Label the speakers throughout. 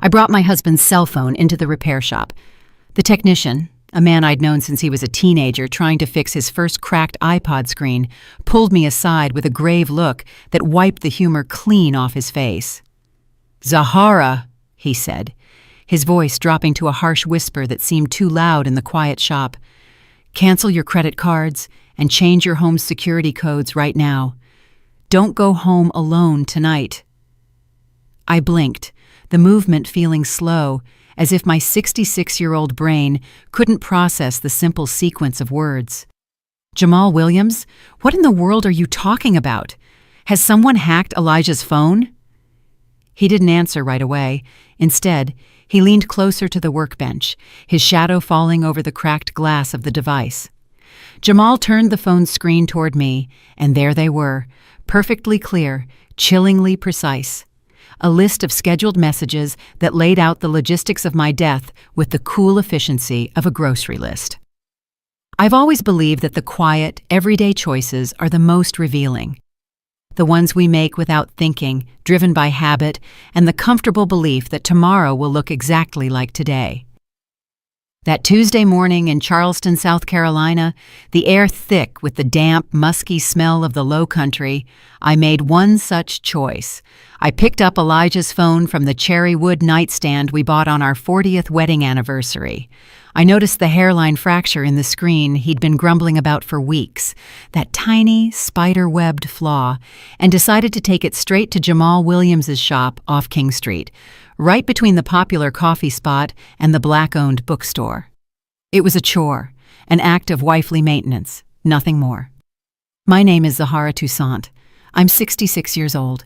Speaker 1: I brought my husband's cell phone into the repair shop. The technician, a man I'd known since he was a teenager trying to fix his first cracked iPod screen, pulled me aside with a grave look that wiped the humor clean off his face. "Zahara," he said, his voice dropping to a harsh whisper that seemed too loud in the quiet shop. "Cancel your credit cards and change your home's security codes right now. Don't go home alone tonight." I blinked, the movement feeling slow, as if my 66-year-old brain couldn't process the simple sequence of words. "Jamal Williams, what in the world are you talking about? Has someone hacked Elijah's phone?" He didn't answer right away. Instead, he leaned closer to the workbench, his shadow falling over the cracked glass of the device. Jamal turned the phone's screen toward me, and there they were, perfectly clear, chillingly precise. A list of scheduled messages that laid out the logistics of my death with the cool efficiency of a grocery list. I've always believed that the quiet, everyday choices are the most revealing. The ones we make without thinking, driven by habit, and the comfortable belief that tomorrow will look exactly like today. That Tuesday morning in Charleston, South Carolina, the air thick with the damp, musky smell of the low country, I made one such choice. I picked up Elijah's phone from the cherry wood nightstand we bought on our 40th wedding anniversary. I noticed the hairline fracture in the screen he'd been grumbling about for weeks, that tiny, spider-webbed flaw, and decided to take it straight to Jamal Williams's shop off King Street, right between the popular coffee spot and the black-owned bookstore. It was a chore, an act of wifely maintenance, nothing more. My name is Zahara Toussaint. I'm 66 years old.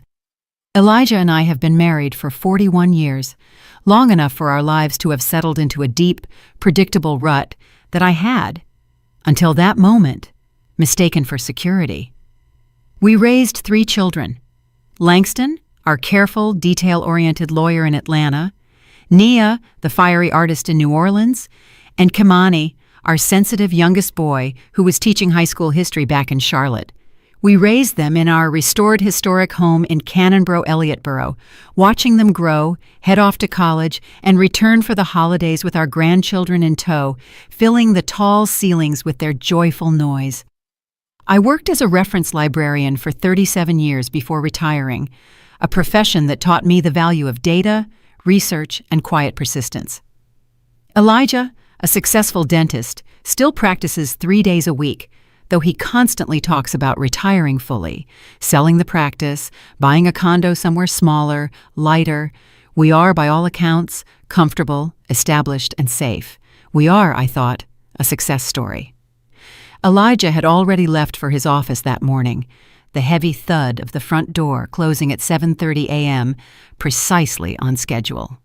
Speaker 1: Elijah and I have been married for 41 years, long enough for our lives to have settled into a deep, predictable rut that I had, until that moment, mistaken for security. We raised 3 children: Langston, our careful, detail-oriented lawyer in Atlanta; Nia, the fiery artist in New Orleans; and Kimani, our sensitive youngest boy who was teaching high school history back in Charlotte. We raised them in our restored historic home in Cannonboro, Elliottboro, watching them grow, head off to college, and return for the holidays with our grandchildren in tow, filling the tall ceilings with their joyful noise. I worked as a reference librarian for 37 years before retiring, a profession that taught me the value of data, research, and quiet persistence. Elijah, a successful dentist, still practices 3 days a week, though he constantly talks about retiring fully, selling the practice, buying a condo somewhere smaller, lighter. We are, by all accounts, comfortable, established, and safe. We are, I thought, a success story. Elijah had already left for his office that morning, the heavy thud of the front door closing at 7:30 a.m., precisely on schedule.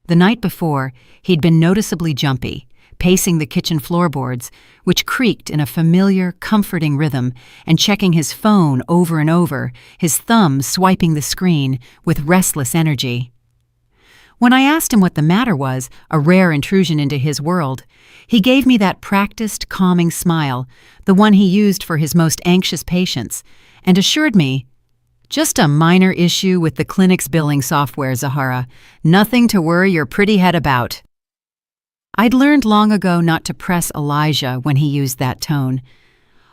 Speaker 1: The night before, he'd been noticeably jumpy, pacing the kitchen floorboards, which creaked in a familiar, comforting rhythm, and checking his phone over and over, his thumb swiping the screen with restless energy. When I asked him what the matter was, a rare intrusion into his world, he gave me that practiced, calming smile, the one he used for his most anxious patients, and assured me, "Just a minor issue with the clinic's billing software, Zahara. Nothing to worry your pretty head about." I'd learned long ago not to press Elijah when he used that tone.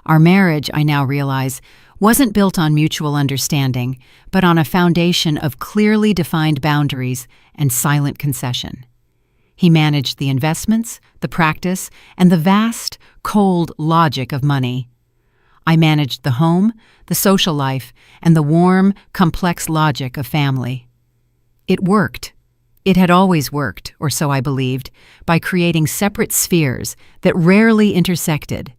Speaker 1: Our marriage, I now realize, wasn't built on mutual understanding, but on a foundation of clearly defined boundaries and silent concession. He managed the investments, the practice, and the vast, cold logic of money. I managed the home, the social life, and the warm, complex logic of family. It worked. It had always worked, or so I believed, by creating separate spheres that rarely intersected.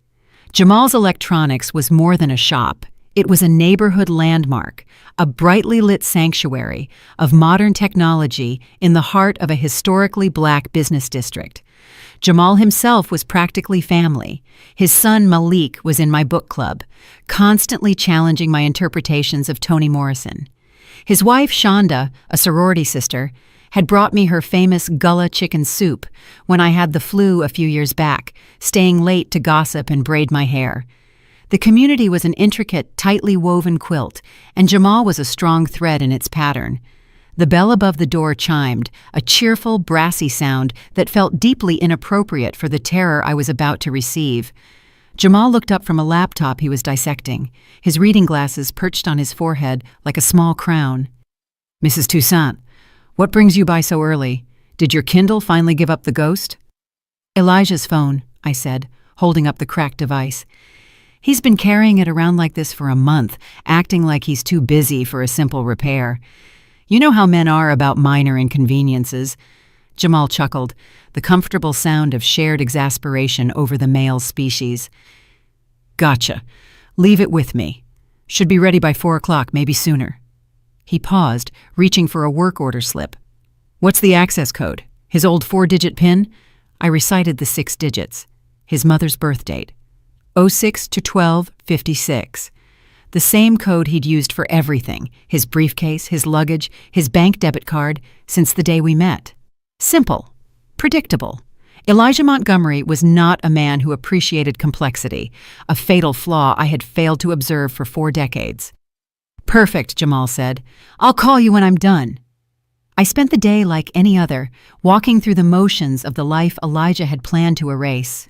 Speaker 1: Jamal's Electronics was more than a shop. It was a neighborhood landmark, a brightly lit sanctuary of modern technology in the heart of a historically black business district. Jamal himself was practically family. His son Malik was in my book club, constantly challenging my interpretations of Toni Morrison. His wife Shonda, a sorority sister, had brought me her famous Gullah chicken soup when I had the flu a few years back, staying late to gossip and braid my hair. The community was an intricate, tightly woven quilt, and Jamal was a strong thread in its pattern. The bell above the door chimed, a cheerful, brassy sound that felt deeply inappropriate for the terror I was about to receive. Jamal looked up from a laptop he was dissecting, his reading glasses perched on his forehead like a small crown. "Mrs. Toussaint, what brings you by so early? Did your Kindle finally give up the ghost?" "Elijah's phone," I said, holding up the cracked device. "He's been carrying it around like this for a month, acting like he's too busy for a simple repair. You know how men are about minor inconveniences." Jamal chuckled, the comfortable sound of shared exasperation over the male species. "Gotcha. Leave it with me. Should be ready by 4 o'clock, maybe sooner." He paused, reaching for a work order slip. "What's the access code? His old 4-digit PIN?" I recited the 6 digits. His mother's birth date. 06-12-56. The same code he'd used for everything, his briefcase, his luggage, his bank debit card, since the day we met. Simple. Predictable. Elijah Montgomery was not a man who appreciated complexity, a fatal flaw I had failed to observe for 4 decades. "Perfect," Jamal said. "I'll call you when I'm done." I spent the day like any other, walking through the motions of the life Elijah had planned to erase.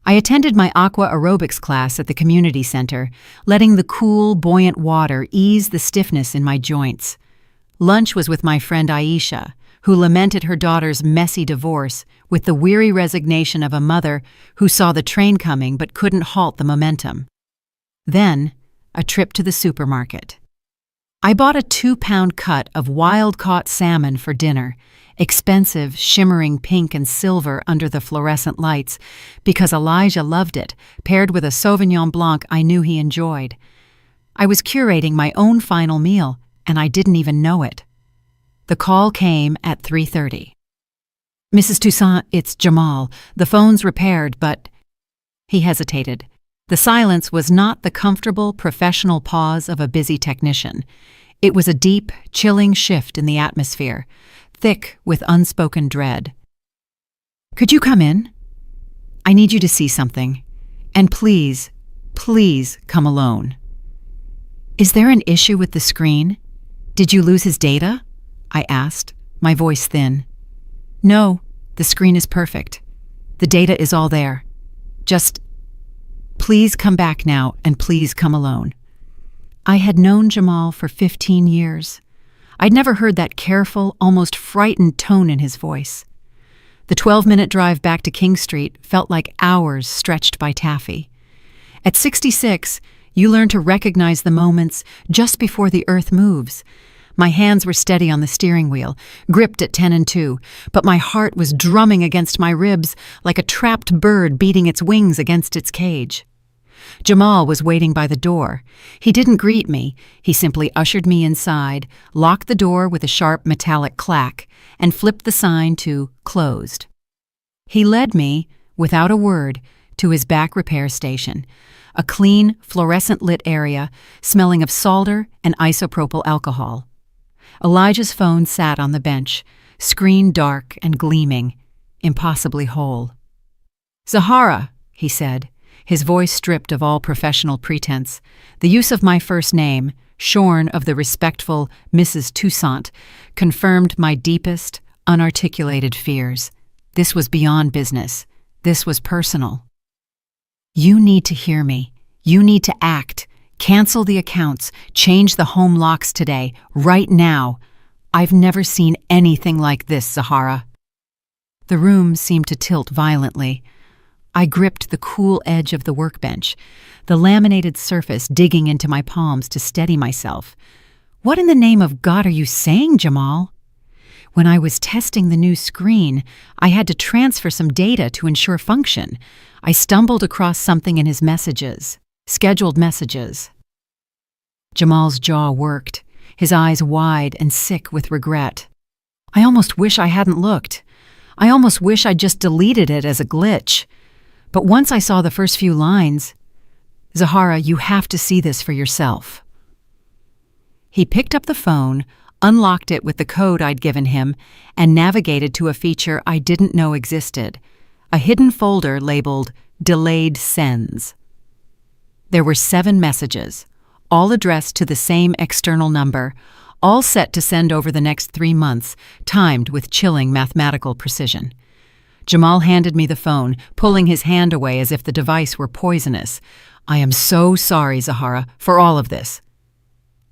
Speaker 1: I attended my aqua aerobics class at the community center, letting the cool, buoyant water ease the stiffness in my joints. Lunch was with my friend AITA, who lamented her daughter's messy divorce with the weary resignation of a mother who saw the train coming but couldn't halt the momentum. Then, a trip to the supermarket. I bought a 2-pound cut of wild-caught salmon for dinner, expensive, shimmering pink and silver under the fluorescent lights, because Elijah loved it, paired with a Sauvignon Blanc I knew he enjoyed. I was curating my own final meal, and I didn't even know it. The call came at 3:30. "Mrs. Toussaint, it's Jamal. The phone's repaired, but—" He hesitated. The silence was not the comfortable, professional pause of a busy technician. It was a deep, chilling shift in the atmosphere, thick with unspoken dread. "Could you come in? I need you to see something. And please, please come alone." "Is there an issue with the screen? Did you lose his data?" I asked, my voice thin. "No, the screen is perfect. The data is all there. Just, please come back now and please come alone." I had known Jamal for 15 years. I'd never heard that careful, almost frightened tone in his voice. The 12-minute drive back to King Street felt like hours stretched by taffy. At 66, you learn to recognize the moments just before the earth moves. My hands were steady on the steering wheel, gripped at 10 and 2, but my heart was drumming against my ribs like a trapped bird beating its wings against its cage. Jamal was waiting by the door. He didn't greet me. He simply ushered me inside, locked the door with a sharp metallic clack, and flipped the sign to "closed." He led me, without a word, to his back repair station, a clean, fluorescent-lit area smelling of solder and isopropyl alcohol. Elijah's phone sat on the bench, screen dark and gleaming, impossibly whole. "Zahara," he said, his voice stripped of all professional pretense. The use of my first name, shorn of the respectful Mrs. Toussaint, confirmed my deepest, unarticulated fears. This was beyond business. This was personal. "You need to hear me. You need to act. Cancel the accounts. Change the home locks today, right now. I've never seen anything like this, Zahara." The room seemed to tilt violently. I gripped the cool edge of the workbench, the laminated surface digging into my palms to steady myself. "What in the name of God are you saying, Jamal?" When I was testing the new screen, I had to transfer some data to ensure function. I stumbled across something in his messages, scheduled messages. Jamal's jaw worked, his eyes wide and sick with regret. I almost wish I hadn't looked. I almost wish I'd just deleted it as a glitch. But once I saw the first few lines, "Zahara, you have to see this for yourself." He picked up the phone, unlocked it with the code I'd given him, and navigated to a feature I didn't know existed, a hidden folder labeled Delayed Sends. There were 7 messages, all addressed to the same external number, all set to send over the next 3 months, timed with chilling mathematical precision. Jamal handed me the phone, pulling his hand away as if the device were poisonous. "I am so sorry, Zahara, for all of this."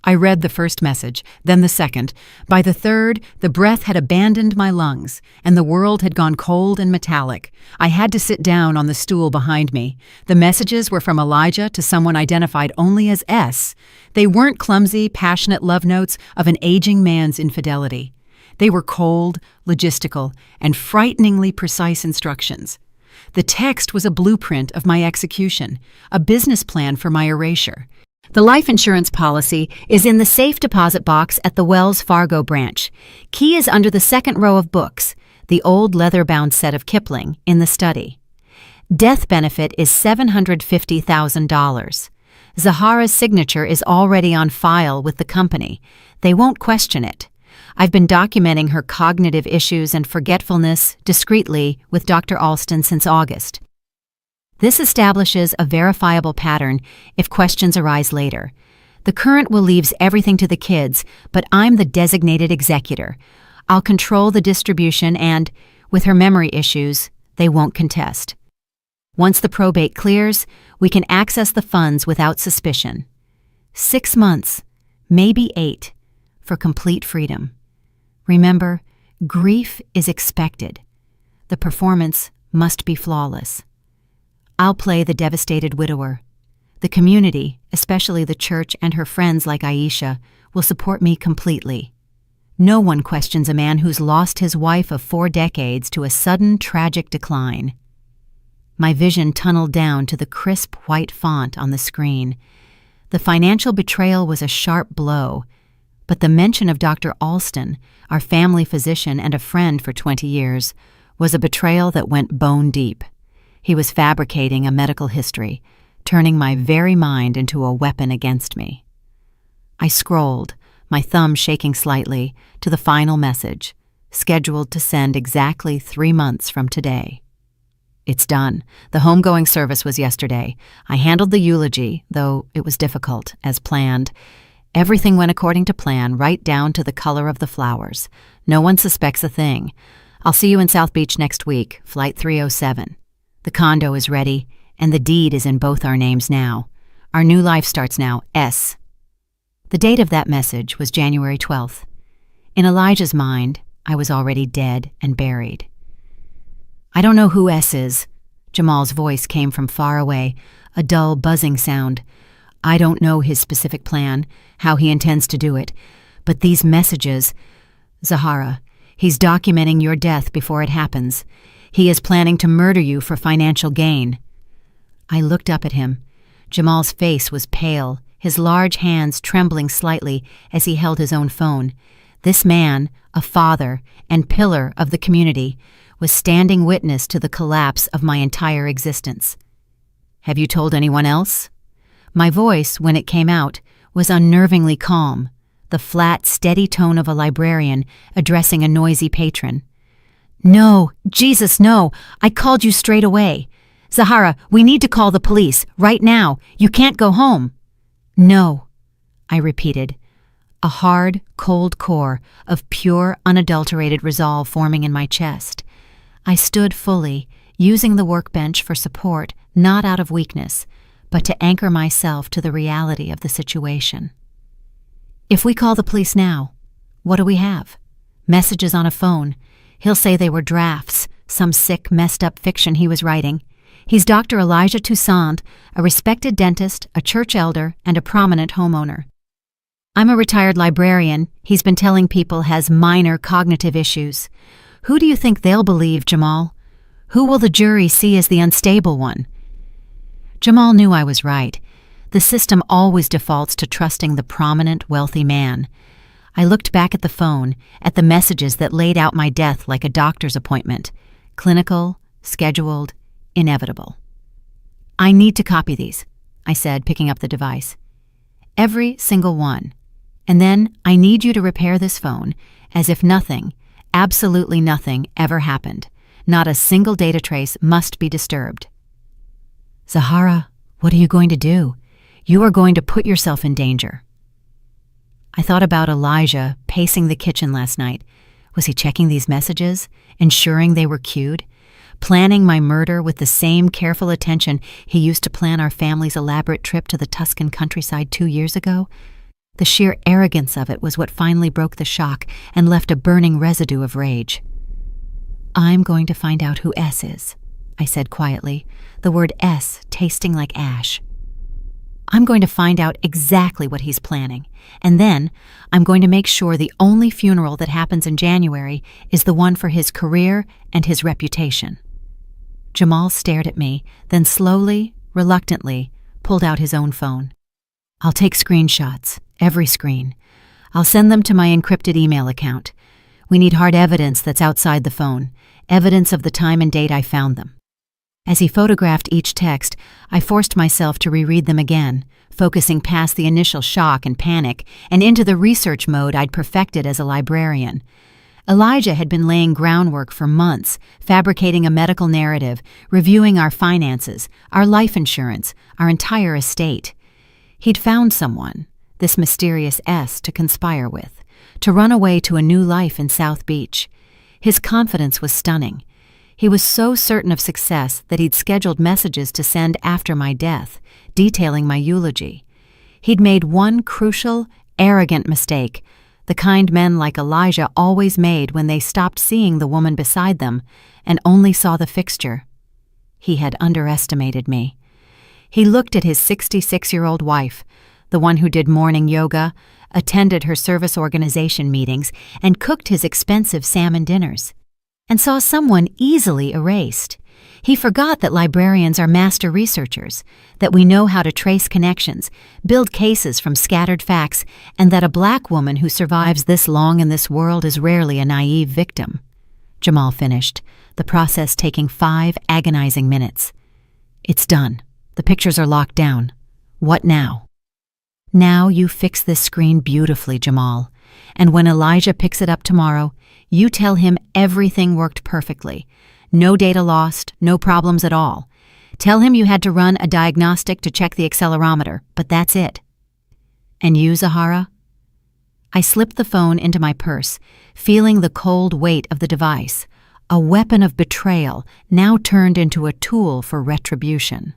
Speaker 1: I read the first message, then the second. By the third, the breath had abandoned my lungs, and the world had gone cold and metallic. I had to sit down on the stool behind me. The messages were from Elijah to someone identified only as S. They weren't clumsy, passionate love notes of an aging man's infidelity. They were cold, logistical, and frighteningly precise instructions. The text was a blueprint of my execution, a business plan for my erasure. The life insurance policy is in the safe deposit box at the Wells Fargo branch. Key is under the second row of books, the old leather-bound set of Kipling, in the study. Death benefit is $750,000. Zahara's signature is already on file with the company. They won't question it. I've been documenting her cognitive issues and forgetfulness discreetly with Dr. Alston since August. This establishes a verifiable pattern if questions arise later. The current will leaves everything to the kids, but I'm the designated executor. I'll control the distribution and, with her memory issues, they won't contest. Once the probate clears, we can access the funds without suspicion. 6 months, maybe 8, for complete freedom. Remember, grief is expected. The performance must be flawless. I'll play the devastated widower. The community, especially the church and her friends like Aisha, will support me completely. No one questions a man who's lost his wife of 4 decades to a sudden, tragic decline. My vision tunneled down to the crisp white font on the screen. The financial betrayal was a sharp blow, but the mention of Dr. Alston, our family physician and a friend for 20 years, was a betrayal that went bone deep. He was fabricating a medical history, turning my very mind into a weapon against me. I scrolled, my thumb shaking slightly, to the final message, scheduled to send exactly 3 months from today. It's done. The homegoing service was yesterday. I handled the eulogy, though it was difficult, as planned. Everything went according to plan, right down to the color of the flowers. No one suspects a thing. I'll see you in South Beach next week, Flight 307. The condo is ready, and the deed is in both our names now. Our new life starts now, S. The date of that message was January 12th. In Elijah's mind, I was already dead and buried. I don't know who S is. Jamal's voice came from far away, a dull buzzing sound. I don't know his specific plan, how he intends to do it, but these messages... Zahara, he's documenting your death before it happens. He is planning to murder you for financial gain. I looked up at him. Jamal's face was pale, his large hands trembling slightly as he held his own phone. This man, a father and pillar of the community, was standing witness to the collapse of my entire existence. Have you told anyone else? My voice, when it came out, was unnervingly calm, the flat, steady tone of a librarian addressing a noisy patron. No, Jesus, no. I called you straight away. Zahara, we need to call the police, right now. You can't go home. No, I repeated, a hard, cold core of pure, unadulterated resolve forming in my chest. I stood fully, using the workbench for support, not out of weakness, but to anchor myself to the reality of the situation. If we call the police now, what do we have? Messages on a phone. He'll say they were drafts, some sick, messed-up fiction he was writing. He's Dr. Elijah Toussaint, a respected dentist, a church elder, and a prominent homeowner. I'm a retired librarian he's been telling people has minor cognitive issues. Who do you think they'll believe, Jamal? Who will the jury see as the unstable one? Jamal knew I was right. The system always defaults to trusting the prominent, wealthy man. I looked back at the phone, at the messages that laid out my death like a doctor's appointment. Clinical, scheduled, inevitable. I need to copy these, I said, picking up the device. Every single one. And then I need you to repair this phone as if nothing, absolutely nothing, ever happened. Not a single data trace must be disturbed. Zahara, what are you going to do? You are going to put yourself in danger. I thought about Elijah pacing the kitchen last night. Was he checking these messages, ensuring they were queued, planning my murder with the same careful attention he used to plan our family's elaborate trip to the Tuscan countryside 2 years ago? The sheer arrogance of it was what finally broke the shock and left a burning residue of rage. "I'm going to find out who S is," I said quietly, the word S tasting like ash. "I'm going to find out exactly what he's planning, and then I'm going to make sure the only funeral that happens in January is the one for his career and his reputation." Jamal stared at me, then slowly, reluctantly, pulled out his own phone. "I'll take screenshots, every screen. I'll send them to my encrypted email account. We need hard evidence that's outside the phone, evidence of the time and date I found them." As he photographed each text, I forced myself to reread them again, focusing past the initial shock and panic and into the research mode I'd perfected as a librarian. Elijah had been laying groundwork for months, fabricating a medical narrative, reviewing our finances, our life insurance, our entire estate. He'd found someone, this mysterious S, to conspire with, to run away to a new life in South Beach. His confidence was stunning. He was so certain of success that he'd scheduled messages to send after my death, detailing my eulogy. He'd made one crucial, arrogant mistake, the kind men like Elijah always made when they stopped seeing the woman beside them and only saw the fixture. He had underestimated me. He looked at his 66-year-old wife, the one who did morning yoga, attended her service organization meetings, and cooked his expensive salmon dinners, and saw someone easily erased. He forgot that librarians are master researchers, that we know how to trace connections, build cases from scattered facts, and that a black woman who survives this long in this world is rarely a naive victim. Jamal finished, the process taking 5 agonizing minutes. "It's done. The pictures are locked down. What now?" "Now you fix this screen beautifully, Jamal, and when Elijah picks it up tomorrow, you tell him everything worked perfectly. No data lost, no problems at all. Tell him you had to run a diagnostic to check the accelerometer, but that's it." "And you, Zahara?" I slipped the phone into my purse, feeling the cold weight of the device, a weapon of betrayal now turned into a tool for retribution.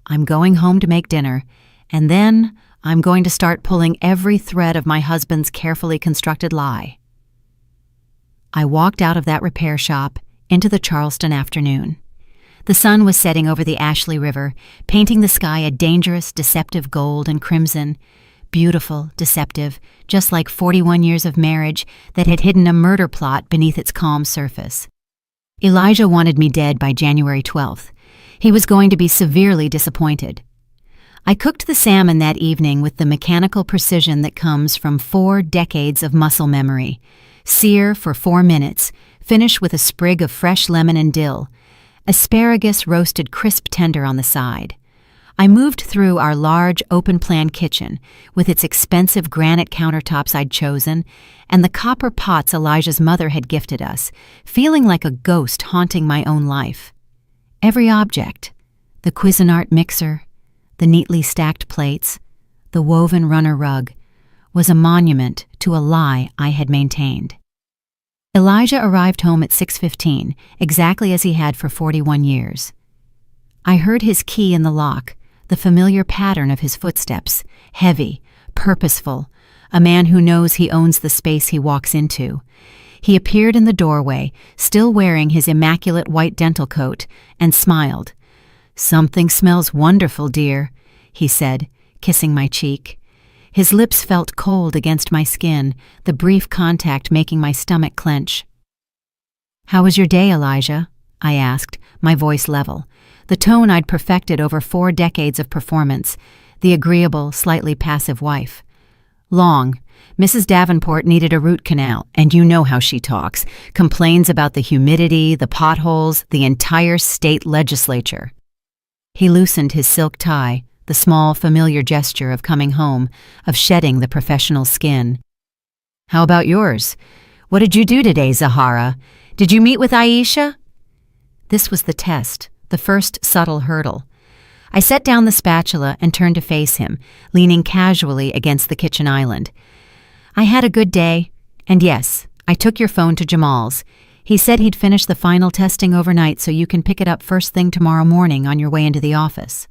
Speaker 1: "I'm going home to make dinner, and then I'm going to start pulling every thread of my husband's carefully constructed lie." I walked out of that repair shop into the Charleston afternoon. The sun was setting over the Ashley River, painting the sky a dangerous, deceptive gold and crimson. Beautiful, deceptive, just like 41 years of marriage that had hidden a murder plot beneath its calm surface. Elijah wanted me dead by January 12th. He was going to be severely disappointed. I cooked the salmon that evening with the mechanical precision that comes from 4 decades of muscle memory. Sear for 4 minutes, finish with a sprig of fresh lemon and dill. Asparagus roasted crisp tender on the side. I moved through our large open-plan kitchen with its expensive granite countertops I'd chosen and the copper pots Elijah's mother had gifted us, feeling like a ghost haunting my own life. Every object, the Cuisinart mixer, the neatly stacked plates, the woven runner rug, was a monument to a lie I had maintained. Elijah arrived home at 6:15, exactly as he had for 41 years. I heard his key in the lock, the familiar pattern of his footsteps, heavy, purposeful, a man who knows he owns the space he walks into. He appeared in the doorway, still wearing his immaculate white dental coat, and smiled. "Something smells wonderful, dear," he said, kissing my cheek. His lips felt cold against my skin, the brief contact making my stomach clench. "How was your day, Elijah?" I asked, my voice level, the tone I'd perfected over 4 decades of performance, the agreeable, slightly passive wife. "Long. Mrs. Davenport needed a root canal, and you know how she talks, complains about the humidity, the potholes, the entire state legislature." He loosened his silk tie, the small, familiar gesture of coming home, of shedding the professional skin. "How about yours? What did you do today, Zahara? Did you meet with AITA?" This was the test, the first subtle hurdle. I set down the spatula and turned to face him, leaning casually against the kitchen island. I had a good day. And yes, I took your phone to Jamal's. He said he'd finish the final testing overnight so you can pick it up first thing tomorrow morning on your way into the office.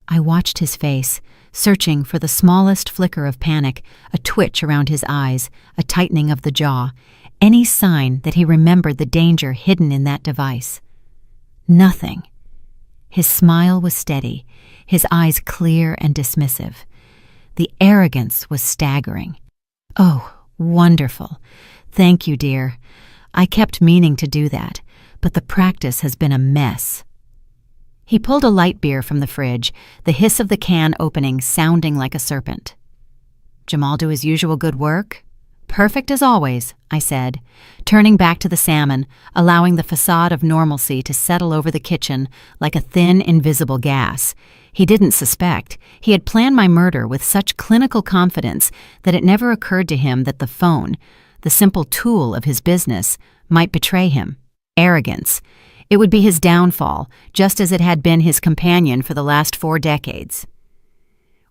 Speaker 1: I watched his face, searching for the smallest flicker of panic, a twitch around his eyes, a tightening of the jaw, any sign that he remembered the danger hidden in that device. Nothing. His smile was steady, his eyes clear and dismissive. The arrogance was staggering. Oh, wonderful. Thank you, dear. I kept meaning to do that, but the practice has been a mess. He pulled a light beer from the fridge, the hiss of the can opening sounding like a serpent. Jamal do his usual good work? Perfect as always, I said, turning back to the salmon, allowing the facade of normalcy to settle over the kitchen like a thin, invisible gas. He didn't suspect. He had planned my murder with such clinical confidence that it never occurred to him that the phone, the simple tool of his business, might betray him. Arrogance. It would be his downfall, just as it had been his companion for the last 4 decades.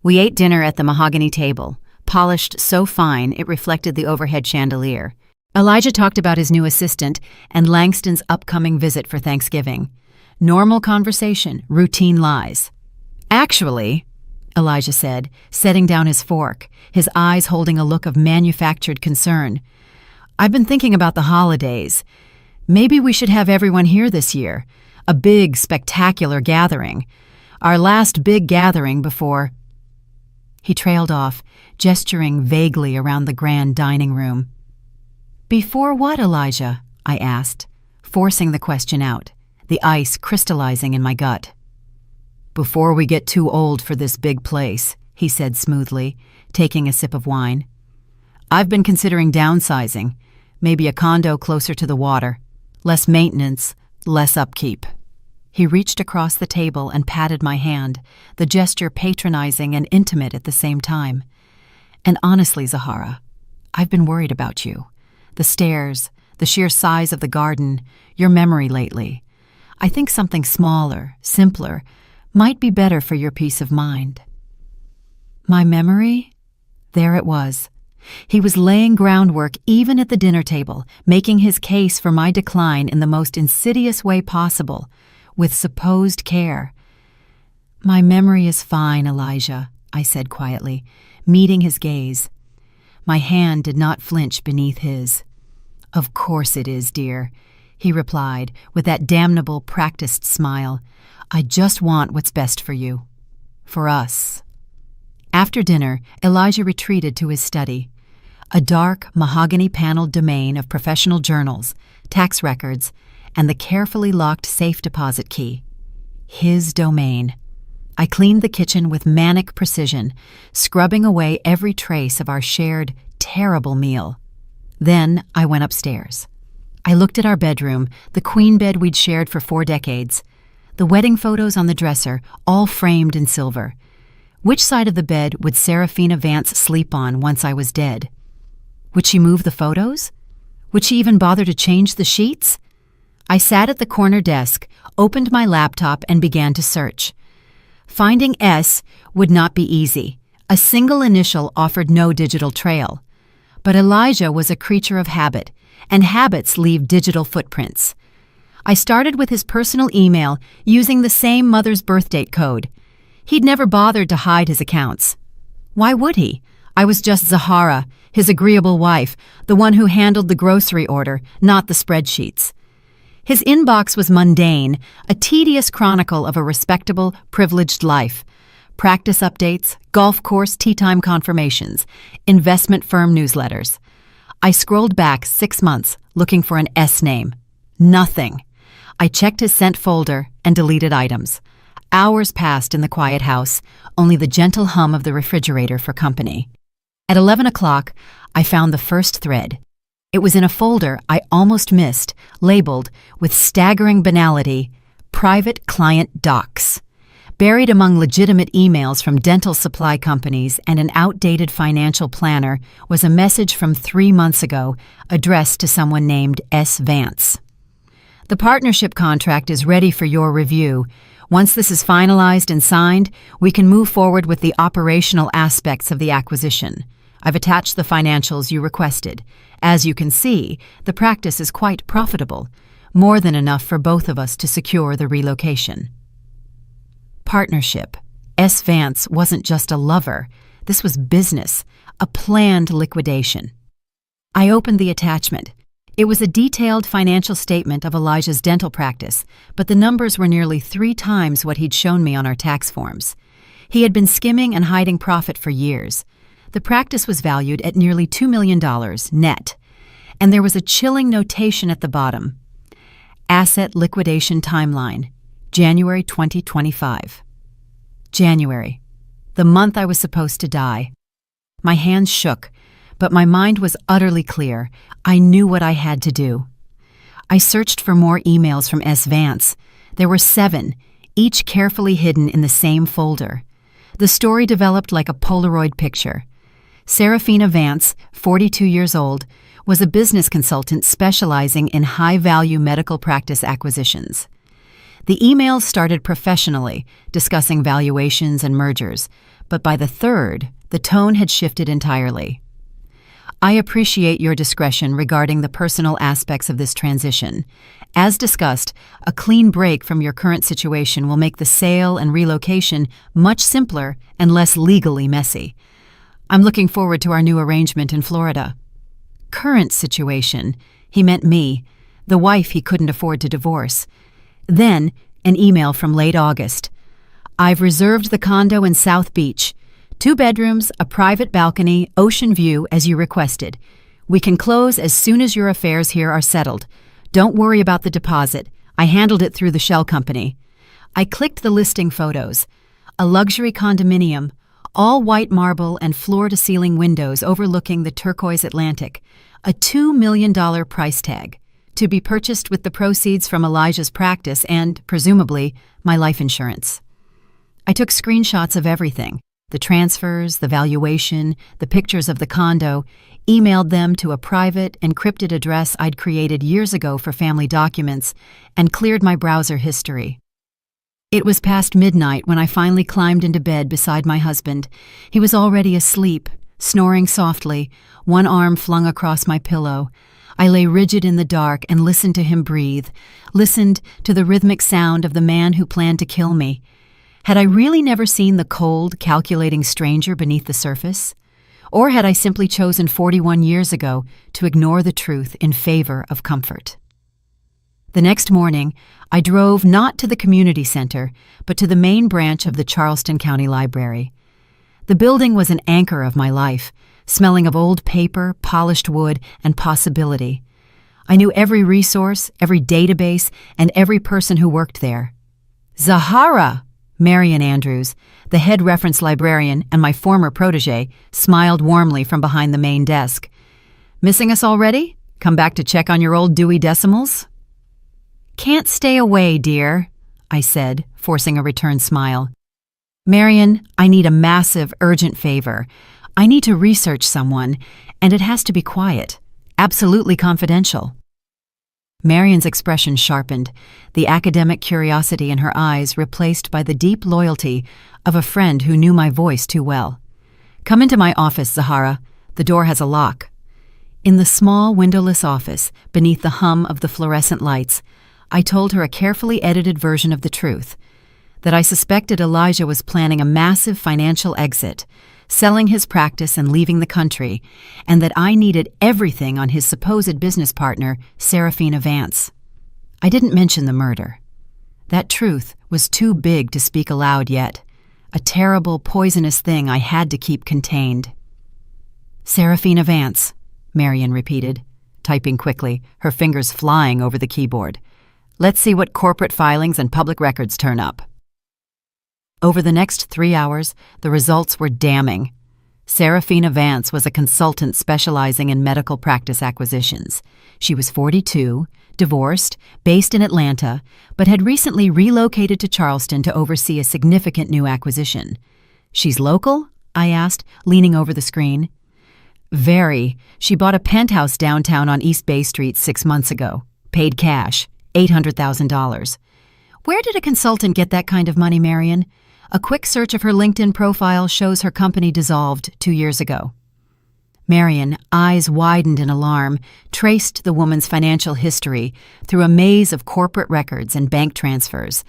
Speaker 1: We ate dinner at the mahogany table, polished so fine it reflected the overhead chandelier. Elijah talked about his new assistant and Langston's upcoming visit for Thanksgiving. Normal conversation, routine lies. Actually, Elijah said, setting down his fork, his eyes holding a look of manufactured concern, I've been thinking about the holidays. Maybe we should have everyone here this year. A big, spectacular gathering. Our last big gathering before... He trailed off, gesturing vaguely around the grand dining room. Before what, Elijah? I asked, forcing the question out, the ice crystallizing in my gut. Before we get too old for this big place, he said smoothly, taking a sip of wine. I've been considering downsizing, maybe a condo closer to the water. Less maintenance, less upkeep. He reached across the table and patted my hand, the gesture patronizing and intimate at the same time. And honestly, Zahara, I've been worried about you. The stairs, the sheer size of the garden, your memory lately. I think something smaller, simpler, might be better for your peace of mind. My memory? There it was. He was laying groundwork even at the dinner table, making his case for my decline in the most insidious way possible, with supposed care. My memory is fine, Elijah, I said quietly, meeting his gaze. My hand did not flinch beneath his. Of course it is, dear, he replied with that damnable practiced smile. I just want what's best for you. For us. After dinner, Elijah retreated to his study. A dark, mahogany-paneled domain of professional journals, tax records, and the carefully locked safe deposit key. His domain. I cleaned the kitchen with manic precision, scrubbing away every trace of our shared, terrible meal. Then I went upstairs. I looked at our bedroom, the queen bed we'd shared for 4 decades, the wedding photos on the dresser, all framed in silver. Which side of the bed would Serafina Vance sleep on once I was dead? Would she move the photos? Would she even bother to change the sheets? I sat at the corner desk, opened my laptop, and began to search. Finding S would not be easy. A single initial offered no digital trail. But Elijah was a creature of habit, and habits leave digital footprints. I started with his personal email using the same mother's birthdate code. He'd never bothered to hide his accounts. Why would he? I was just Zahara, his agreeable wife, the one who handled the grocery order, not the spreadsheets. His inbox was mundane, a tedious chronicle of a respectable, privileged life. Practice updates, golf course tea time confirmations, investment firm newsletters. I scrolled back 6 months, looking for an S name. Nothing. I checked his sent folder and deleted items. Hours passed in the quiet house, only the gentle hum of the refrigerator for company. At 11 o'clock, I found the first thread. It was in a folder I almost missed, labeled, with staggering banality, Private Client Docs. Buried among legitimate emails from dental supply companies and an outdated financial planner was a message from 3 months ago addressed to someone named S. Vance. The partnership contract is ready for your review. Once this is finalized and signed, we can move forward with the operational aspects of the acquisition. I've attached the financials you requested. As you can see, the practice is quite profitable, more than enough for both of us to secure the relocation. Partnership. S. Vance wasn't just a lover. This was business, a planned liquidation. I opened the attachment. It was a detailed financial statement of Elijah's dental practice, but the numbers were nearly 3 times what he'd shown me on our tax forms. He had been skimming and hiding profit for years. The practice was valued at nearly $2 million net, and there was a chilling notation at the bottom. Asset liquidation timeline, January 2025. January, the month I was supposed to die. My hands shook, but my mind was utterly clear. I knew what I had to do. I searched for more emails from S. Vance. There were 7, each carefully hidden in the same folder. The story developed like a Polaroid picture. Serafina Vance, 42 years old, was a business consultant specializing in high-value medical practice acquisitions. The emails started professionally, discussing valuations and mergers, but by the 3rd, the tone had shifted entirely. I appreciate your discretion regarding the personal aspects of this transition. As discussed, a clean break from your current situation will make the sale and relocation much simpler and less legally messy. I'm looking forward to our new arrangement in Florida. Current situation, he meant me, the wife he couldn't afford to divorce. Then, an email from late August. I've reserved the condo in South Beach. 2 bedrooms, a private balcony, ocean view, as you requested. We can close as soon as your affairs here are settled. Don't worry about the deposit. I handled it through the shell company. I clicked the listing photos. A luxury condominium, all white marble and floor-to-ceiling windows overlooking the turquoise Atlantic. A $2 million price tag, to be purchased with the proceeds from Elijah's practice and, presumably, my life insurance. I took screenshots of everything. The transfers, the valuation, the pictures of the condo, emailed them to a private, encrypted address I'd created years ago for family documents, and cleared my browser history. It was past midnight when I finally climbed into bed beside my husband. He was already asleep, snoring softly, one arm flung across my pillow. I lay rigid in the dark and listened to him breathe, listened to the rhythmic sound of the man who planned to kill me. Had I really never seen the cold, calculating stranger beneath the surface? Or had I simply chosen 41 years ago to ignore the truth in favor of comfort? The next morning, I drove not to the community center, but to the main branch of the Charleston County Library. The building was an anchor of my life, smelling of old paper, polished wood, and possibility. I knew every resource, every database, and every person who worked there. Zahara! Marian Andrews, the head reference librarian and my former protege, smiled warmly from behind the main desk. Missing us already? Come back to check on your old Dewey Decimals? Can't stay away, dear, I said, forcing a return smile. Marian, I need a massive, urgent favor. I need to research someone, and it has to be quiet, absolutely confidential. Marian's expression sharpened, the academic curiosity in her eyes replaced by the deep loyalty of a friend who knew my voice too well. Come into my office, Zahara. The door has a lock. In the small, windowless office, beneath the hum of the fluorescent lights, I told her a carefully edited version of the truth, that I suspected Elijah was planning a massive financial exit, selling his practice and leaving the country, and that I needed everything on his supposed business partner, Serafina Vance. I didn't mention the murder. That truth was too big to speak aloud yet, a terrible, poisonous thing I had to keep contained. Serafina Vance, Marian repeated, typing quickly, her fingers flying over the keyboard. Let's see what corporate filings and public records turn up. Over the next 3 hours, the results were damning. Serafina Vance was a consultant specializing in medical practice acquisitions. She was 42, divorced, based in Atlanta, but had recently relocated to Charleston to oversee a significant new acquisition. She's local? I asked, leaning over the screen. Very. She bought a penthouse downtown on East Bay Street 6 months ago. Paid cash, $800,000. Where did a consultant get that kind of money, Marian? A quick search of her LinkedIn profile shows her company dissolved 2 years ago. Marion, eyes widened in alarm, traced the woman's financial history through a maze of corporate records and bank transfers.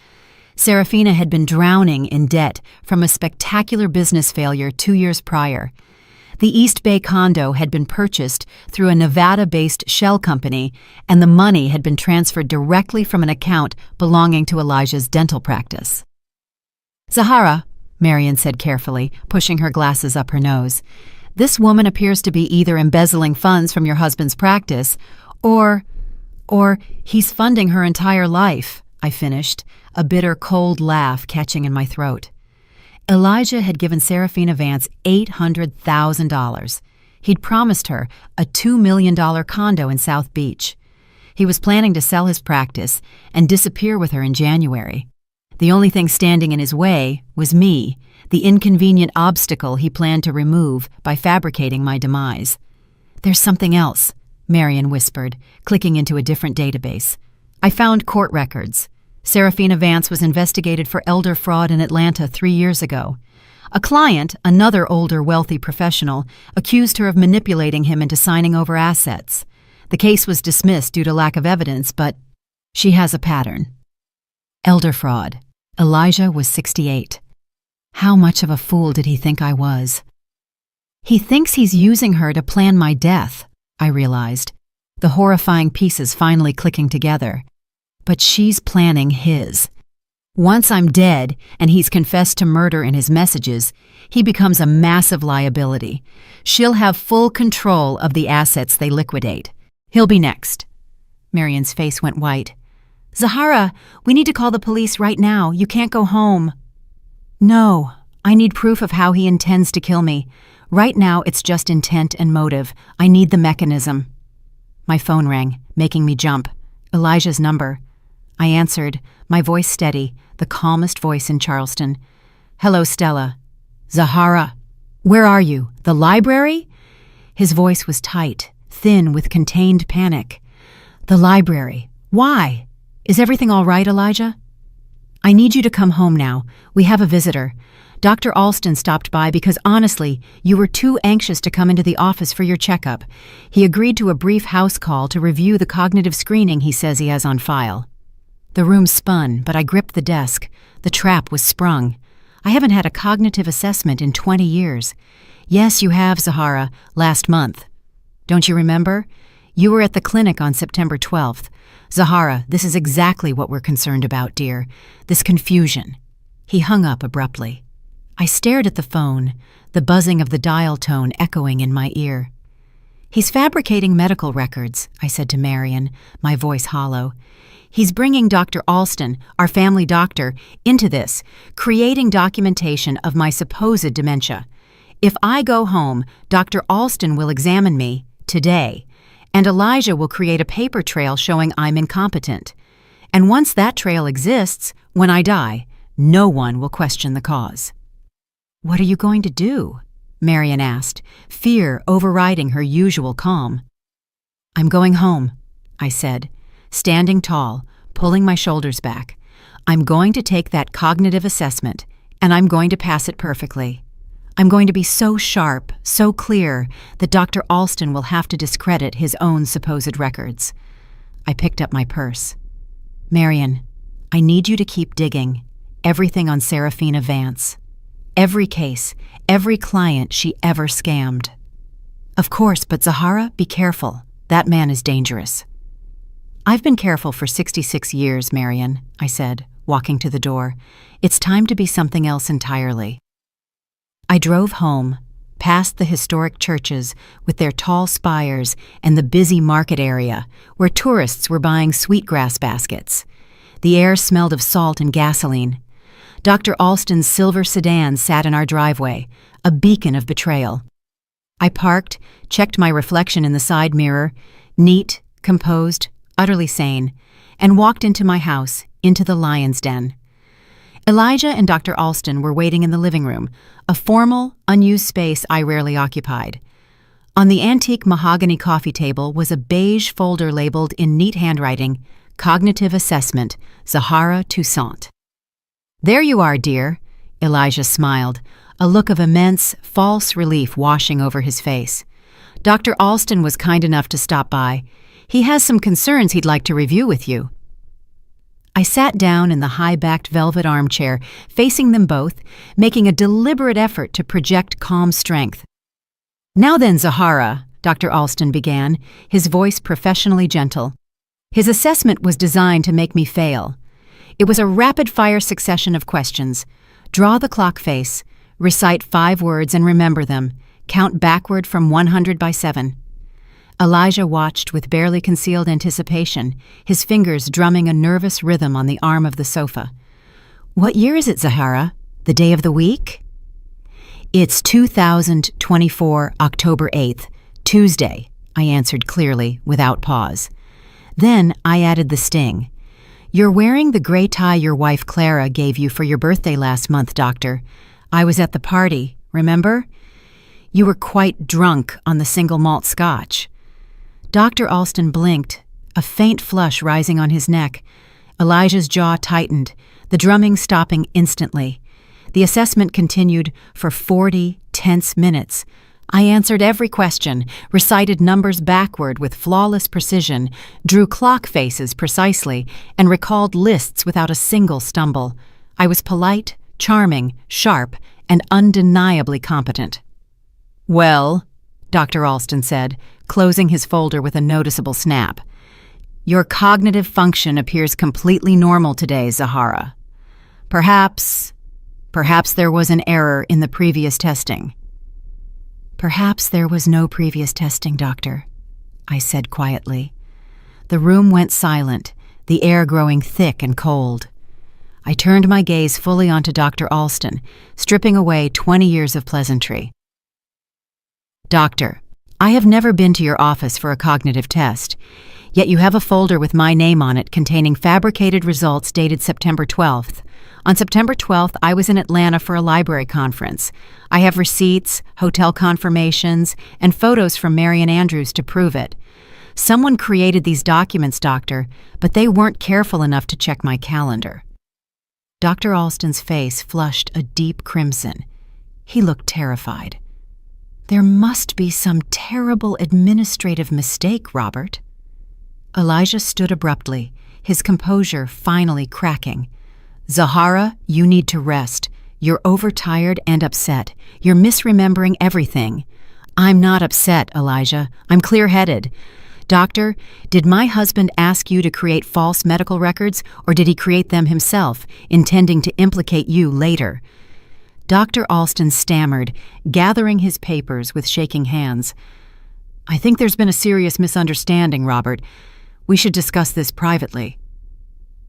Speaker 1: Serafina had been drowning in debt from a spectacular business failure 2 years prior. The East Bay condo had been purchased through a Nevada-based shell company, and the money had been transferred directly from an account belonging to Elijah's dental practice. "Zahara," Marion said carefully, pushing her glasses up her nose, "this woman appears to be either embezzling funds from your husband's practice, or he's funding her entire life," I finished, a bitter, cold laugh catching in my throat. Elijah had given Serafina Vance $800,000. He'd promised her a $2 million condo in South Beach. He was planning to sell his practice and disappear with her in January. The only thing standing in his way was me, the inconvenient obstacle he planned to remove by fabricating my demise. "There's something else," Marion whispered, clicking into a different database. "I found court records. Serafina Vance was investigated for elder fraud in Atlanta 3 years ago. A client, another older wealthy professional, accused her of manipulating him into signing over assets. The case was dismissed due to lack of evidence, but she has a pattern." Elder fraud. Elijah was 68. How much of a fool did he think I was? "He thinks he's using her to plan my death," I realized, the horrifying pieces finally clicking together. But she's planning his. Once I'm dead and he's confessed to murder in his messages, he becomes a massive liability. She'll have full control of the assets they liquidate. He'll be next. Marion's face went white. "Zahara, we need to call the police right now. You can't go home." "No, I need proof of how he intends to kill me. Right now it's just intent and motive. I need the mechanism." My phone rang, making me jump. Elijah's number. I answered, my voice steady, the calmest voice in Charleston. "Hello, Stella." "Zahara." "Where are you? The library?" His voice was tight, thin with contained panic. "The library. Why? Is everything all right, Elijah?" "I need you to come home now. We have a visitor. Dr. Alston stopped by because, honestly, you were too anxious to come into the office for your checkup. He agreed to a brief house call to review the cognitive screening he says he has on file." The room spun, but I gripped the desk. The trap was sprung. I haven't had a cognitive assessment in 20 years. "Yes, you have, Zahara, last month. Don't you remember? You were at the clinic on September 12th. Zahara, this is exactly what we're concerned about, dear. This confusion." He hung up abruptly. I stared at the phone, the buzzing of the dial tone echoing in my ear. "He's fabricating medical records," I said to Marion, my voice hollow. "He's bringing Dr. Alston, our family doctor, into this, creating documentation of my supposed dementia. If I go home, Dr. Alston will examine me, today, and Elijah will create a paper trail showing I'm incompetent. And once that trail exists, when I die, no one will question the cause." "What are you going to do?" Marion asked, fear overriding her usual calm. "I'm going home," I said, standing tall, pulling my shoulders back. "I'm going to take that cognitive assessment, and I'm going to pass it perfectly. I'm going to be so sharp, so clear, that Dr. Alston will have to discredit his own supposed records." I picked up my purse. "Marion, I need you to keep digging. Everything on Serafina Vance. Every case, every client she ever scammed." "Of course, but Zahara, be careful. That man is dangerous." "I've been careful for 66 years, Marion," I said, walking to the door. "It's time to be something else entirely." I drove home, past the historic churches with their tall spires and the busy market area where tourists were buying sweetgrass baskets. The air smelled of salt and gasoline. Dr. Alston's silver sedan sat in our driveway, a beacon of betrayal. I parked, checked my reflection in the side mirror, neat, composed, utterly sane, and walked into my house, into the lion's den. Elijah and Dr. Alston were waiting in the living room, a formal, unused space I rarely occupied. On the antique mahogany coffee table was a beige folder labeled in neat handwriting, "Cognitive Assessment, Zahara Toussaint." "There you are, dear," Elijah smiled, a look of immense, false relief washing over his face. Dr. Alston was kind enough to stop by. He has some concerns he'd like to review with you. I sat down in the high-backed velvet armchair, facing them both, making a deliberate effort to project calm strength. "Now then, Zahara," Dr. Alston began, his voice professionally gentle. His assessment was designed to make me fail. It was a rapid-fire succession of questions. Draw the clock face, recite 5 words and remember them, count backward from 100 by 7. Elijah watched with barely concealed anticipation, his fingers drumming a nervous rhythm on the arm of the sofa. "What year is it, Zahara? The day of the week?" "It's 2024, October 8th, Tuesday," I answered clearly, without pause. Then I added the sting. "You're wearing the gray tie your wife Clara gave you for your birthday last month, Doctor. I was at the party, remember? You were quite drunk on the single malt scotch." Dr. Alston blinked, a faint flush rising on his neck. Elijah's jaw tightened, the drumming stopping instantly. The assessment continued for 40 tense minutes. I answered every question, recited numbers backward with flawless precision, drew clock faces precisely, and recalled lists without a single stumble. I was polite, charming, sharp, and undeniably competent. "Well," Dr. Alston said, closing his folder with a noticeable snap, "your cognitive function appears completely normal today, Zahara. Perhaps there was an error in the previous testing." "Perhaps there was no previous testing, Doctor," I said quietly. The room went silent, the air growing thick and cold. I turned my gaze fully onto Dr. Alston, stripping away 20 years of pleasantry. "Doctor, I have never been to your office for a cognitive test, yet you have a folder with my name on it containing fabricated results dated September 12th. On September 12th, I was in Atlanta for a library conference. I have receipts, hotel confirmations, and photos from Marian Andrews to prove it. Someone created these documents, Doctor, but they weren't careful enough to check my calendar." Dr. Alston's face flushed a deep crimson. He looked terrified. "There must be some terrible administrative mistake, Robert." Elijah stood abruptly, his composure finally cracking. "Zahara, you need to rest. You're overtired and upset. You're misremembering everything." "I'm not upset, Elijah. I'm clear-headed. Doctor, did my husband ask you to create false medical records, or did he create them himself, intending to implicate you later?" Dr. Alston stammered, gathering his papers with shaking hands. "I think there's been a serious misunderstanding, Robert. We should discuss this privately."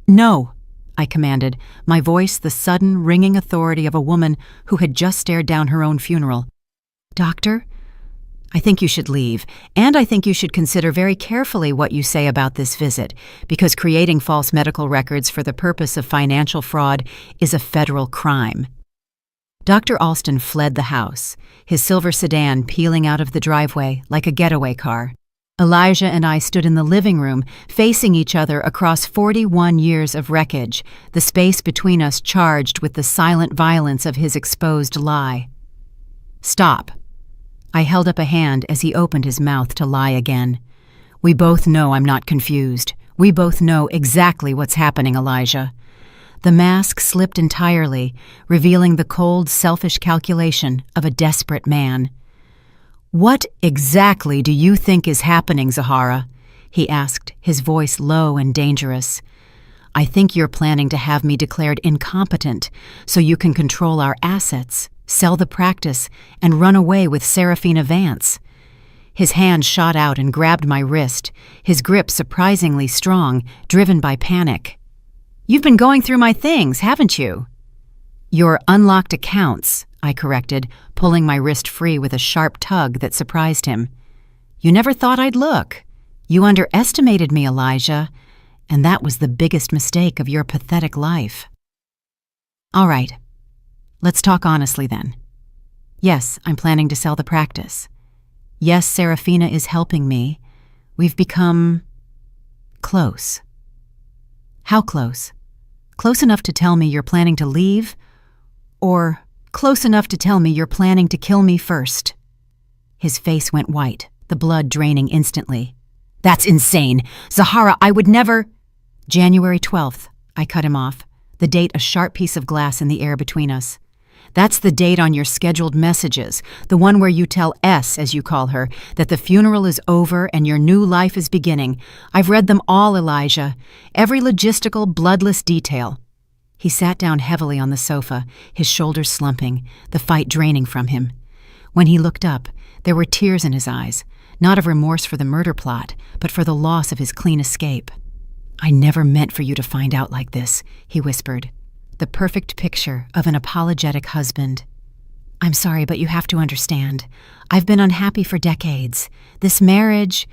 Speaker 1: "No," I commanded, my voice the sudden, ringing authority of a woman who had just stared down her own funeral. "Doctor, I think you should leave, and I think you should consider very carefully what you say about this visit, because creating false medical records for the purpose of financial fraud is a federal crime." Dr. Alston fled the house, his silver sedan peeling out of the driveway like a getaway car. Elijah and I stood in the living room, facing each other across 41 years of wreckage, the space between us charged with the silent violence of his exposed lie. "Stop." I held up a hand as he opened his mouth to lie again. "We both know I'm not confused. We both know exactly what's happening, Elijah." The mask slipped entirely, revealing the cold, selfish calculation of a desperate man. "What exactly do you think is happening, Zahara?" he asked, his voice low and dangerous. "I think you're planning to have me declared incompetent so you can control our assets, sell the practice, and run away with Serafina Vance." His hand shot out and grabbed my wrist, his grip surprisingly strong, driven by panic. "You've been going through my things, haven't you?" "Your unlocked accounts," I corrected, pulling my wrist free with a sharp tug that surprised him. "You never thought I'd look. You underestimated me, Elijah, and that was the biggest mistake of your pathetic life." "All right. Let's talk honestly then. Yes, I'm planning to sell the practice. Yes, Serafina is helping me. We've become close." "How close? Close enough to tell me you're planning to leave? Or close enough to tell me you're planning to kill me first?" His face went white, the blood draining instantly. "That's insane! Zahara, I would never—" "January 12th, I cut him off, the date a sharp piece of glass in the air between us. "That's the date on your scheduled messages, the one where you tell S, as you call her, that the funeral is over and your new life is beginning. I've read them all, Elijah. Every logistical, bloodless detail." He sat down heavily on the sofa, his shoulders slumping, the fight draining from him. When he looked up, there were tears in his eyes, not of remorse for the murder plot, but for the loss of his clean escape. "I never meant for you to find out like this," he whispered. The perfect picture of an apologetic husband. "I'm sorry, but you have to understand. I've been unhappy for decades. This marriage,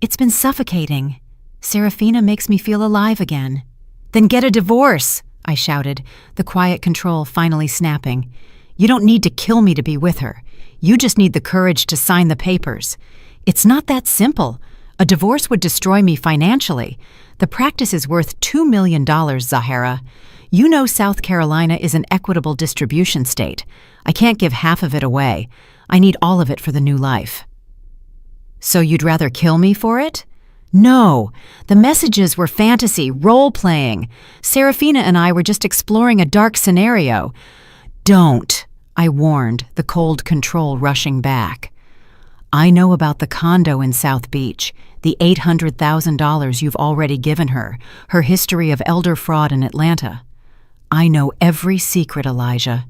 Speaker 1: it's been suffocating. Serafina makes me feel alive again." "Then get a divorce," I shouted, the quiet control finally snapping. "You don't need to kill me to be with her. You just need the courage to sign the papers. It's not that simple. A divorce would destroy me financially. The practice is worth $2 million, Zahara. You know South Carolina is an equitable distribution state. I can't give half of it away. I need all of it for the new life." "So you'd rather kill me for it?" "No. The messages were fantasy, role-playing. Serafina and I were just exploring a dark scenario." "Don't," I warned, the cold control rushing back. "I know about the condo in South Beach, the $800,000 you've already given her, her history of elder fraud in Atlanta. I know every secret, Elijah."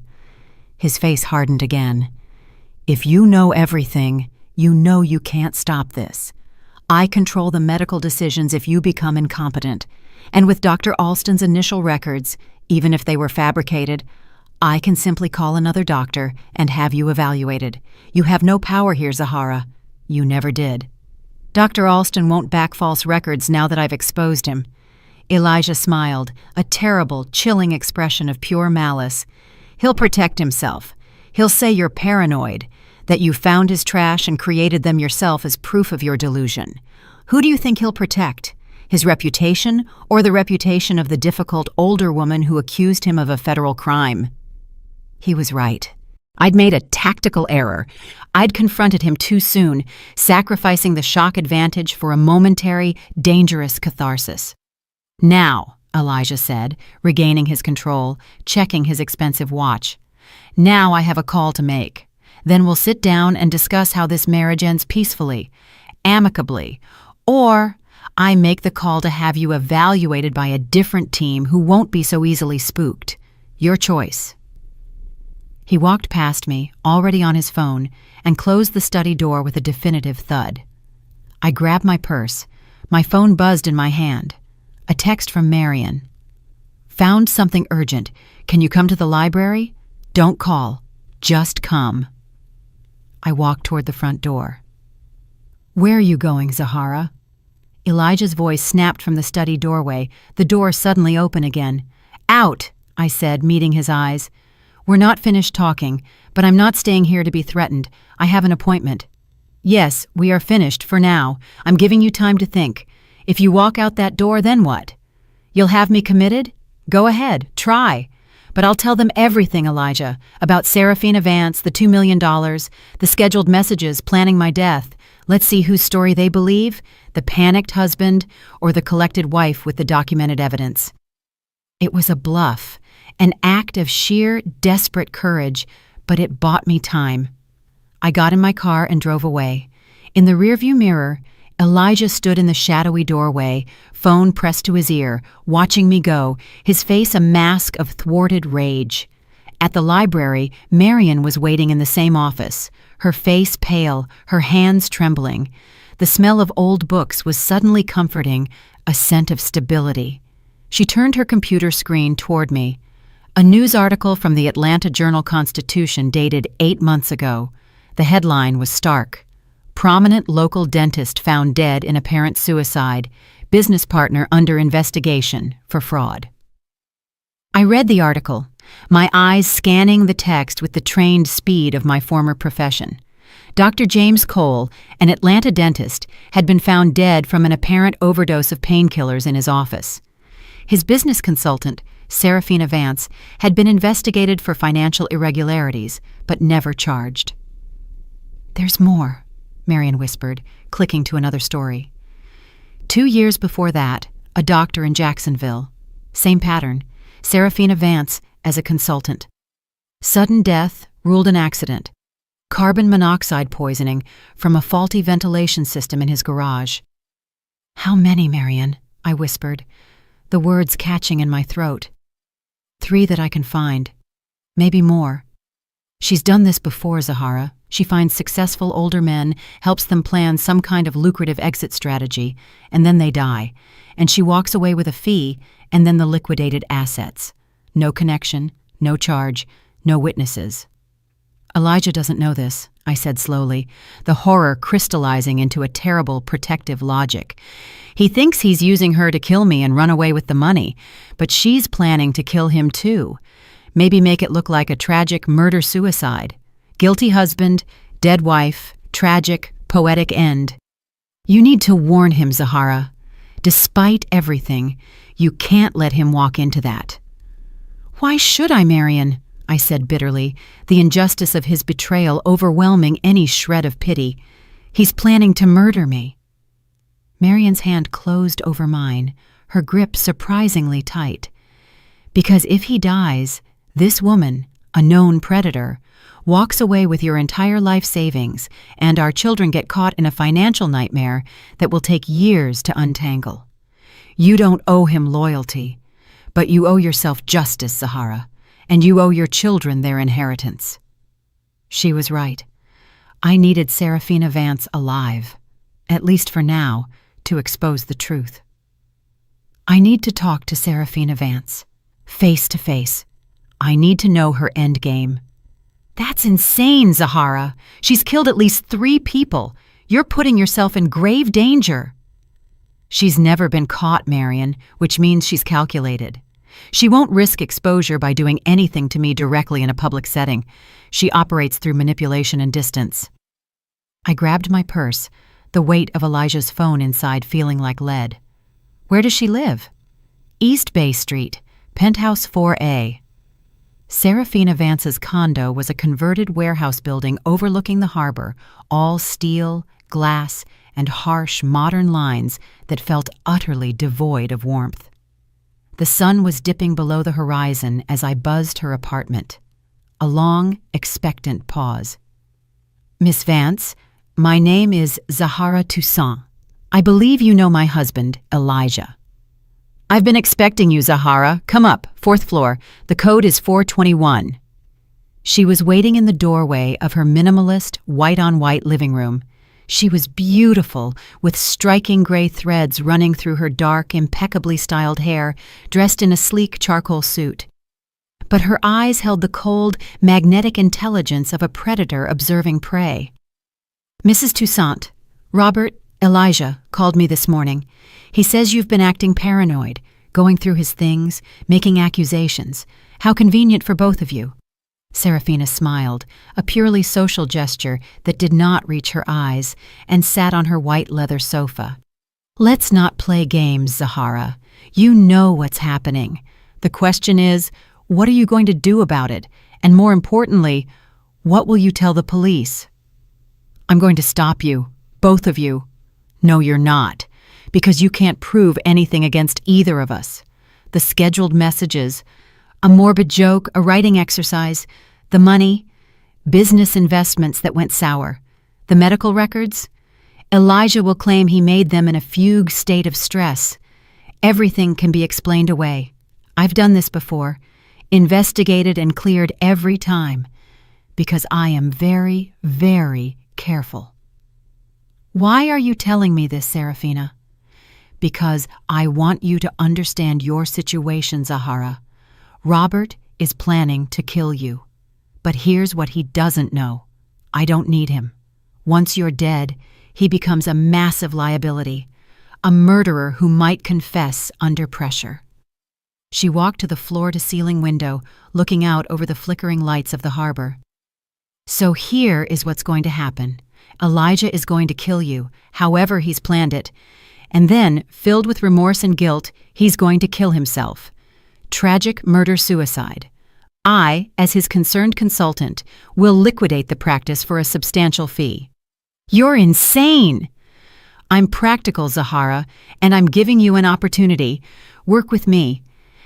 Speaker 1: His face hardened again. "If you know everything, you know you can't stop this. I control the medical decisions if you become incompetent. And with Dr. Alston's initial records, even if they were fabricated, I can simply call another doctor and have you evaluated. You have no power here, Zahara. You never did. Dr. Alston won't back false records now that I've exposed him." Elijah smiled, a terrible, chilling expression of pure malice. "He'll protect himself. He'll say you're paranoid, that you found his trash and created them yourself as proof of your delusion. Who do you think he'll protect? His reputation or the reputation of the difficult older woman who accused him of a federal crime?" He was right. I'd made a tactical error. I'd confronted him too soon, sacrificing the shock advantage for a momentary, dangerous catharsis. "Now," Elijah said, regaining his control, checking his expensive watch. "Now I have a call to make. Then we'll sit down and discuss how this marriage ends peacefully, amicably, or I make the call to have you evaluated by a different team who won't be so easily spooked. Your choice." He walked past me, already on his phone, and closed the study door with a definitive thud. I grabbed my purse. My phone buzzed in my hand. A text from Marion. "Found something urgent. Can you come to the library? Don't call. Just come." I walked toward the front door. "Where are you going, Zahara?" Elijah's voice snapped from the study doorway, the door suddenly open again. "Out," I said, meeting his eyes. "We're not finished talking, but I'm not staying here to be threatened. I have an appointment." "Yes, we are finished for now. I'm giving you time to think. If you walk out that door, then what? You'll have me committed? Go ahead, try. But I'll tell them everything, Elijah, about Serafina Vance, the $2 million, the scheduled messages planning my death. Let's see whose story they believe, the panicked husband or the collected wife with the documented evidence." It was a bluff, an act of sheer, desperate courage, but it bought me time. I got in my car and drove away. In the rearview mirror, Elijah stood in the shadowy doorway, phone pressed to his ear, watching me go, his face a mask of thwarted rage. At the library, Marion was waiting in the same office, her face pale, her hands trembling. The smell of old books was suddenly comforting, a scent of stability. She turned her computer screen toward me. A news article from the Atlanta Journal-Constitution dated 8 months ago. The headline was stark. "Prominent local dentist found dead in apparent suicide. Business partner under investigation for fraud." I read the article, my eyes scanning the text with the trained speed of my former profession. Dr. James Cole, an Atlanta dentist, had been found dead from an apparent overdose of painkillers in his office. His business consultant, Serafina Vance, had been investigated for financial irregularities, but never charged. "There's more," Marion whispered, clicking to another story. 2 years before that, a doctor in Jacksonville. Same pattern. Serafina Vance as a consultant. Sudden death, ruled an accident. Carbon monoxide poisoning from a faulty ventilation system in his garage. How many, Marion? I whispered, the words catching in my throat. 3 that I can find. Maybe more. She's done this before, Zahara. She finds successful older men, helps them plan some kind of lucrative exit strategy, and then they die. And she walks away with a fee, and then the liquidated assets. No connection, no charge, no witnesses. Elijah doesn't know this, I said slowly, the horror crystallizing into a terrible protective logic. He thinks he's using her to kill me and run away with the money, but she's planning to kill him too. Maybe make it look like a tragic murder-suicide. Guilty husband, dead wife, tragic, poetic end. You need to warn him, Zahara. Despite everything, you can't let him walk into that. Why should I, Marion? I said bitterly, the injustice of his betrayal overwhelming any shred of pity. He's planning to murder me. Marion's hand closed over mine, her grip surprisingly tight. Because if he dies, this woman, a known predator, walks away with your entire life savings, and our children get caught in a financial nightmare that will take years to untangle. You don't owe him loyalty, but you owe yourself justice, Zahara, and you owe your children their inheritance. She was right. I needed Serafina Vance alive, at least for now, to expose the truth. I need to talk to Serafina Vance, face to face. I need to know her endgame. That's insane, Zahara. She's killed at least 3 people. You're putting yourself in grave danger. She's never been caught, Marion, which means she's calculated. She won't risk exposure by doing anything to me directly in a public setting. She operates through manipulation and distance. I grabbed my purse, the weight of Elijah's phone inside feeling like lead. Where does she live? East Bay Street, Penthouse 4A. Serafina Vance's condo was a converted warehouse building overlooking the harbor, all steel, glass, and harsh modern lines that felt utterly devoid of warmth. The sun was dipping below the horizon as I buzzed her apartment. A long, expectant pause. Miss Vance, my name is Zahara Toussaint. I believe you know my husband, Elijah. I've been expecting you, Zahara. Come up, 4th floor. The code is 421. She was waiting in the doorway of her minimalist, white-on-white living room. She was beautiful, with striking gray threads running through her dark, impeccably styled hair, dressed in a sleek charcoal suit. But her eyes held the cold, magnetic intelligence of a predator observing prey. Mrs. Toussaint, Robert, Elijah, called me this morning. He says you've been acting paranoid, going through his things, making accusations. How convenient for both of you. Serafina smiled, a purely social gesture that did not reach her eyes, and sat on her white leather sofa. Let's not play games, Zahara. You know what's happening. The question is, what are you going to do about it? And more importantly, what will you tell the police? I'm going to stop you, both of you. No, you're not, because you can't prove anything against either of us. The scheduled messages, a morbid joke, a writing exercise, the money, business investments that went sour, the medical records. Elijah will claim he made them in a fugue state of stress. Everything can be explained away. I've done this before, investigated and cleared every time, because I am very, very careful. Why are you telling me this, Serafina? Because I want you to understand your situation, Zahara. Robert is planning to kill you. But here's what he doesn't know. I don't need him. Once you're dead, he becomes a massive liability, a murderer who might confess under pressure. She walked to the floor-to-ceiling window, looking out over the flickering lights of the harbor. So here is what's going to happen. Elijah is going to kill you, however he's planned it, and then, filled with remorse and guilt, he's going to kill himself. Tragic murder-suicide. I, as his concerned consultant, will liquidate the practice for a substantial fee. You're insane! I'm practical, Zahara, and I'm giving you an opportunity. Work with me.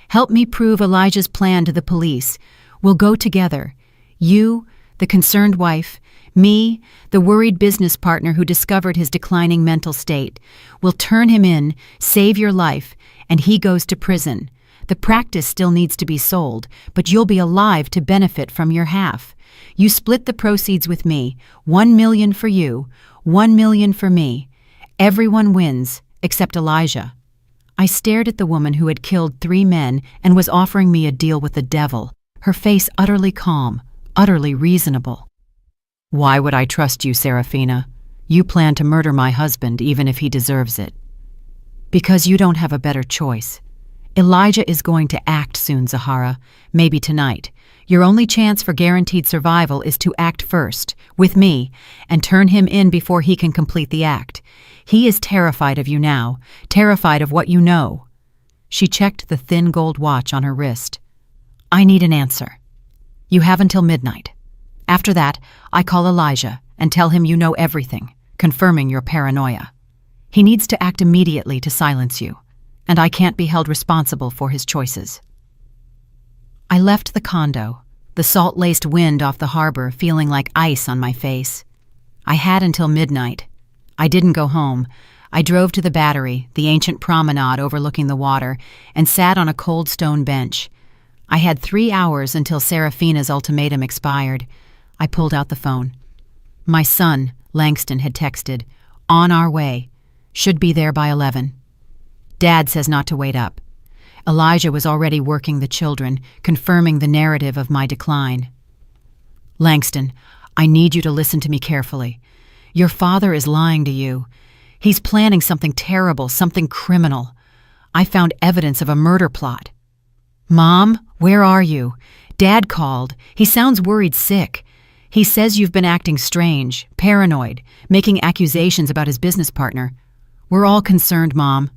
Speaker 1: Help me prove Elijah's plan to the police. We'll go together. You, the concerned wife, me, the worried business partner who discovered his declining mental state. We'll turn him in, save your life, and he goes to prison. The practice still needs to be sold, but you'll be alive to benefit from your half. You split the proceeds with me, 1 million for you, 1 million for me. Everyone wins, except Elijah. I stared at the woman who had killed 3 men and was offering me a deal with the devil, her face utterly calm, utterly reasonable. Why would I trust you, Serafina? You plan to murder my husband even if he deserves it. Because you don't have a better choice. Elijah is going to act soon, Zahara, maybe tonight. Your only chance for guaranteed survival is to act first, with me, and turn him in before he can complete the act. He is terrified of you now, terrified of what you know. She checked the thin gold watch on her wrist. I need an answer. You have until midnight. After that, I call Elijah and tell him you know everything, confirming your paranoia. He needs to act immediately to silence you, and I can't be held responsible for his choices. I left the condo, the salt-laced wind off the harbor feeling like ice on my face. I had until midnight. I didn't go home. I drove to the Battery, the ancient promenade overlooking the water, and sat on a cold stone bench. I had 3 hours until Serafina's ultimatum expired. I pulled out the phone. My son, Langston, had texted, "On our way. Should be there by 11. Dad says not to wait up." Elijah was already working the children, confirming the narrative of my decline. "Langston, I need you to listen to me carefully. Your father is lying to you. He's planning something terrible, something criminal. I found evidence of a murder plot." "Mom, where are you? Dad called. He sounds worried sick. He says you've been acting strange, paranoid, making accusations about his business partner. We're all concerned, Mom."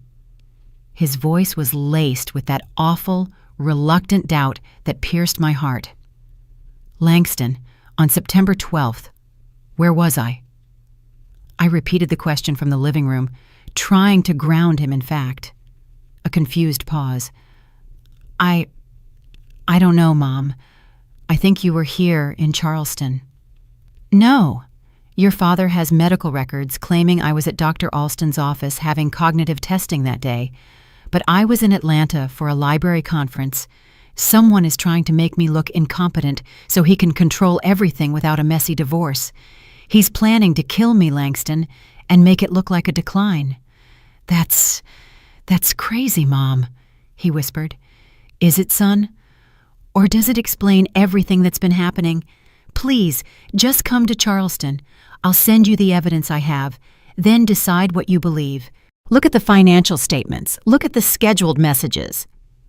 Speaker 1: His voice was laced with that awful, reluctant doubt that pierced my heart. "Langston, on September 12th, where was I?" I repeated the question from the living room, trying to ground him in fact. A confused pause. I don't know, Mom. I think you were here in Charleston." "No. Your father has medical records claiming I was at Dr. Alston's office having cognitive testing that day, but I was in Atlanta for a library conference. Someone is trying to make me look incompetent so he can control everything without a messy divorce. He's planning to kill me, Langston, and make it look like a decline." That's crazy, Mom," he whispered. "Is it, son? Or does it explain everything that's been happening? Please, just come to Charleston. I'll send you the evidence I have. Then decide what you believe. Look at the financial statements. Look at the scheduled messages."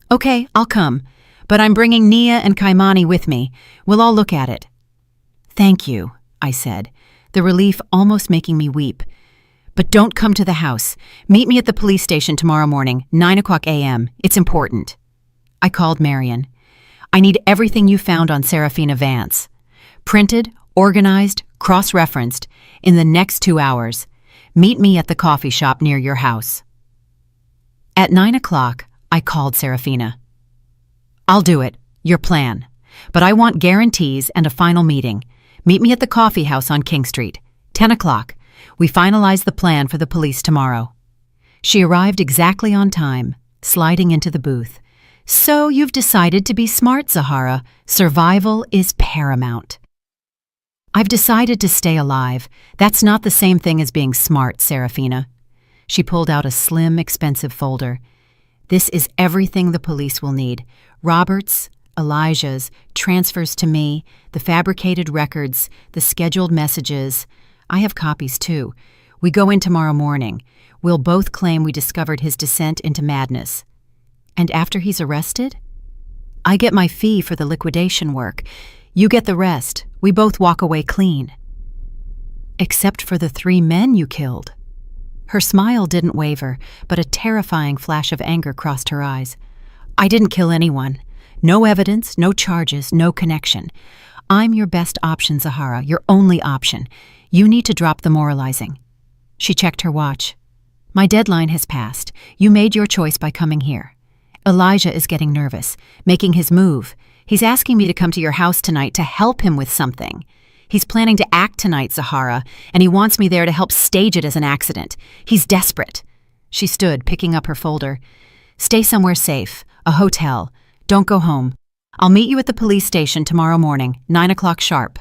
Speaker 1: "Okay, I'll come. But I'm bringing Nia and Kaimani with me. We'll all look at it." "Thank you," I said, the relief almost making me weep. "But don't come to the house. Meet me at the police station tomorrow morning, 9:00 a.m. It's important." I called Marion. "I need everything you found on Serafina Vance. Printed, organized, cross-referenced, in the next 2 hours. Meet me at the coffee shop near your house." At 9:00, I called Serafina. "I'll do it, your plan. But I want guarantees and a final meeting. Meet me at the coffee house on King Street. 10:00. We finalize the plan for the police tomorrow." She arrived exactly on time, sliding into the booth. "So you've decided to be smart, Zahara. Survival is paramount." "I've decided to stay alive. That's not the same thing as being smart, Serafina." She pulled out a slim, expensive folder. "This is everything the police will need. Robert's, Elijah's, transfers to me, the fabricated records, the scheduled messages. I have copies too. We go in tomorrow morning. We'll both claim we discovered his descent into madness. And after he's arrested? I get my fee for the liquidation work. You get the rest. We both walk away clean." "Except for the 3 men you killed." Her smile didn't waver, but a terrifying flash of anger crossed her eyes. "I didn't kill anyone. No evidence, no charges, no connection. I'm your best option, Zahara, your only option. You need to drop the moralizing." She checked her watch. "My deadline has passed. You made your choice by coming here. Elijah is getting nervous, making his move. He's asking me to come to your house tonight to help him with something. He's planning to act tonight, Zahara, and he wants me there to help stage it as an accident. He's desperate." She stood, picking up her folder. "Stay somewhere safe, a hotel. Don't go home. I'll meet you at the police station tomorrow morning, 9 o'clock sharp."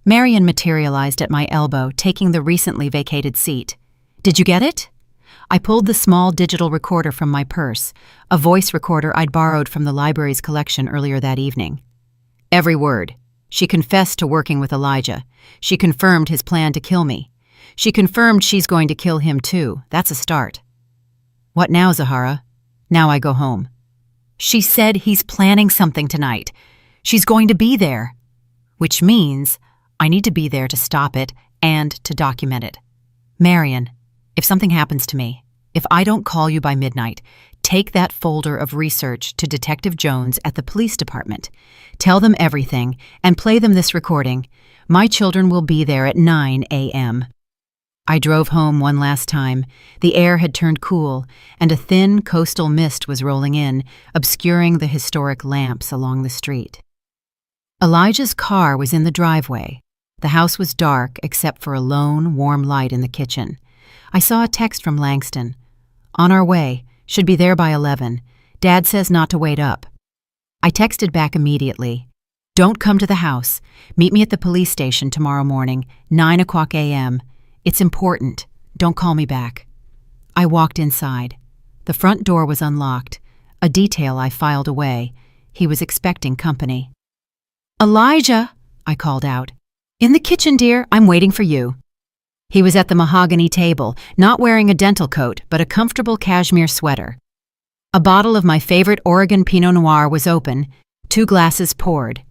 Speaker 1: Marion materialized at my elbow, taking the recently vacated seat. "Did you get it?" I pulled the small digital recorder from my purse, a voice recorder I'd borrowed from the library's collection earlier that evening. "Every word. She confessed to working with Elijah. She confirmed his plan to kill me. She confirmed she's going to kill him too. That's a start." "What now, Zahara?" "Now I go home." "She said he's planning something tonight. She's going to be there. Which means I need to be there to stop it and to document it. Marion, if something happens to me, if I don't call you by midnight, take that folder of research to Detective Jones at the police department. Tell them everything and play them this recording. My children will be there at 9 a.m. I drove home one last time. The air had turned cool, and a thin coastal mist was rolling in, obscuring the historic lamps along the street. Elijah's car was in the driveway. The house was dark except for a lone, warm light in the kitchen. I saw a text from Langston. "On our way. Should be there by 11. Dad says not to wait up." I texted back immediately. "Don't come to the house. Meet me at the police station tomorrow morning, 9 o'clock a.m. It's important. Don't call me back." I walked inside. The front door was unlocked, a detail I filed away. He was expecting company. "Elijah," I called out. "In the kitchen, dear. I'm waiting for you." He was at the mahogany table, not wearing a dental coat, but a comfortable cashmere sweater. A bottle of my favorite Oregon Pinot Noir was open, 2 glasses poured.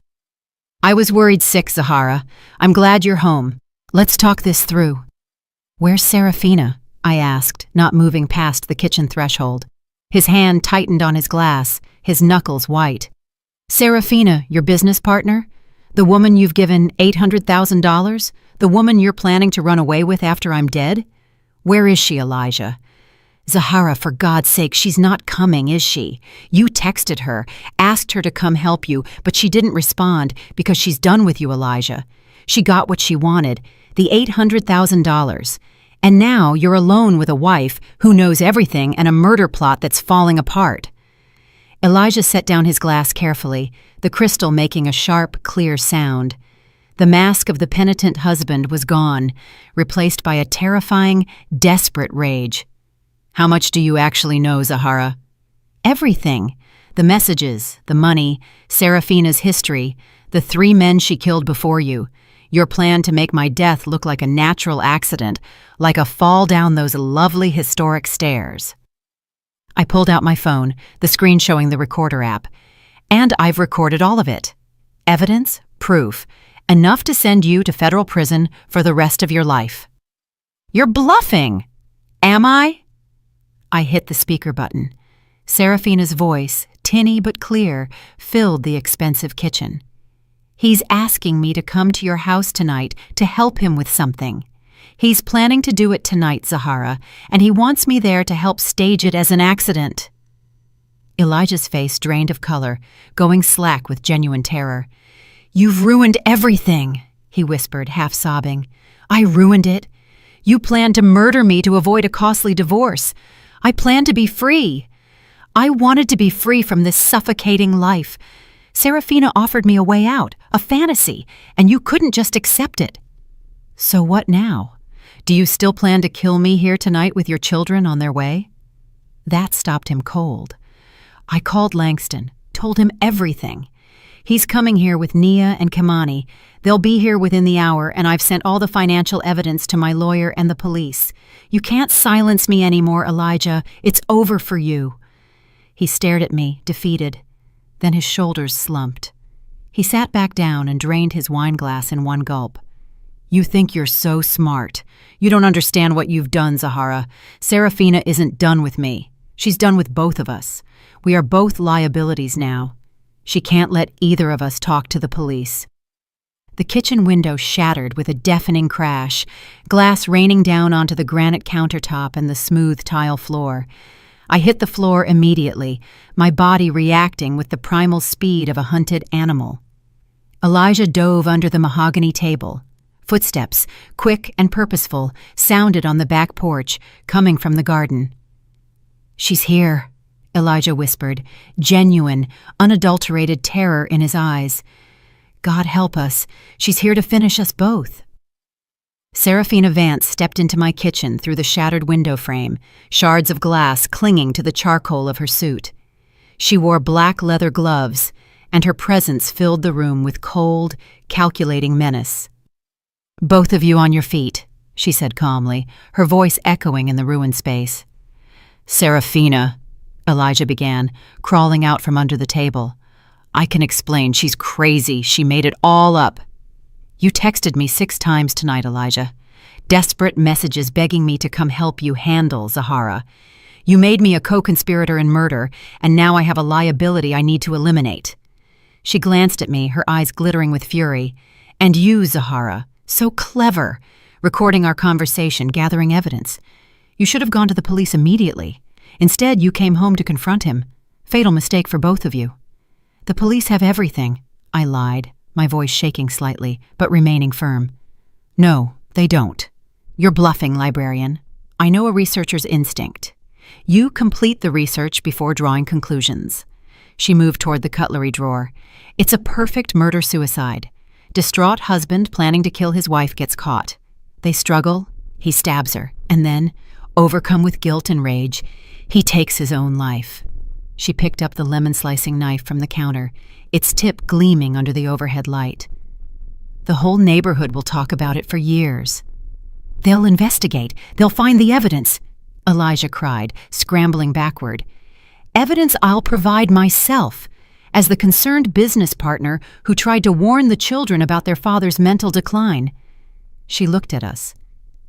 Speaker 1: "I was worried sick, Zahara. I'm glad you're home. Let's talk this through." "Where's Serafina?" I asked, not moving past the kitchen threshold. His hand tightened on his glass, his knuckles white. "Serafina, your business partner? The woman you've given $800,000? The woman you're planning to run away with after I'm dead? Where is she, Elijah?" "Zahara, for God's sake, she's not coming, is she? You texted her, asked her to come help you, but she didn't respond because she's done with you, Elijah. She got what she wanted, the $800,000. And now you're alone with a wife who knows everything and a murder plot that's falling apart." Elijah set down his glass carefully, the crystal making a sharp, clear sound. The mask of the penitent husband was gone, replaced by a terrifying, desperate rage. "How much do you actually know, Zahara?" "Everything. The messages, the money, Serafina's history, the 3 men she killed before you, your plan to make my death look like a natural accident, like a fall down those lovely historic stairs." I pulled out my phone, the screen showing the recorder app. "And I've recorded all of it. Evidence, proof, enough to send you to federal prison for the rest of your life." "You're bluffing!" "Am I?" I hit the speaker button. Serafina's voice, tinny but clear, filled the expensive kitchen. "He's asking me to come to your house tonight to help him with something. He's planning to do it tonight, Zahara, and he wants me there to help stage it as an accident." Elijah's face drained of color, going slack with genuine terror. "You've ruined everything," he whispered, half sobbing. "I ruined it. You planned to murder me to avoid a costly divorce. I planned to be free. I wanted to be free from this suffocating life. Serafina offered me a way out, a fantasy, and you couldn't just accept it. So what now? Do you still plan to kill me here tonight with your children on their way?" That stopped him cold. I called Langston, told him everything. "He's coming here with Nia and Kamani. They'll be here within the hour, and I've sent all the financial evidence to my lawyer and the police. You can't silence me anymore, Elijah. It's over for you." He stared at me, defeated. Then his shoulders slumped. He sat back down and drained his wine glass in one gulp. "You think you're so smart. You don't understand what you've done, Zahara. Serafina isn't done with me. She's done with both of us. We are both liabilities now. She can't let either of us talk to the police." The kitchen window shattered with a deafening crash, glass raining down onto the granite countertop and the smooth tile floor. I hit the floor immediately, my body reacting with the primal speed of a hunted animal. Elijah dove under the mahogany table. Footsteps, quick and purposeful, sounded on the back porch, coming from the garden. "She's here," Elijah whispered, genuine, unadulterated terror in his eyes. "God help us, she's here to finish us both." Serafina Vance stepped into my kitchen through the shattered window frame, shards of glass clinging to the charcoal of her suit. She wore black leather gloves, and her presence filled the room with cold, calculating menace. "Both of you on your feet," she said calmly, her voice echoing in the ruined space. "Serafina," Elijah began, crawling out from under the table. "I can explain. She's crazy. She made it all up." "You texted me 6 times tonight, Elijah. Desperate messages begging me to come help you handle Zahara. You made me a co-conspirator in murder, and now I have a liability I need to eliminate." She glanced at me, her eyes glittering with fury. "And you, Zahara, so clever, recording our conversation, gathering evidence. You should have gone to the police immediately. Instead, you came home to confront him. Fatal mistake for both of you." "The police have everything," I lied, my voice shaking slightly, but remaining firm. "No, they don't. You're bluffing, librarian. I know a researcher's instinct. You complete the research before drawing conclusions." She moved toward the cutlery drawer. "It's a perfect murder-suicide. Distraught husband planning to kill his wife gets caught. They struggle, he stabs her, and then, overcome with guilt and rage, he takes his own life." She picked up the lemon-slicing knife from the counter, its tip gleaming under the overhead light. "The whole neighborhood will talk about it for years." "They'll investigate. They'll find the evidence," Elijah cried, scrambling backward. "Evidence I'll provide myself, as the concerned business partner who tried to warn the children about their father's mental decline." She looked at us.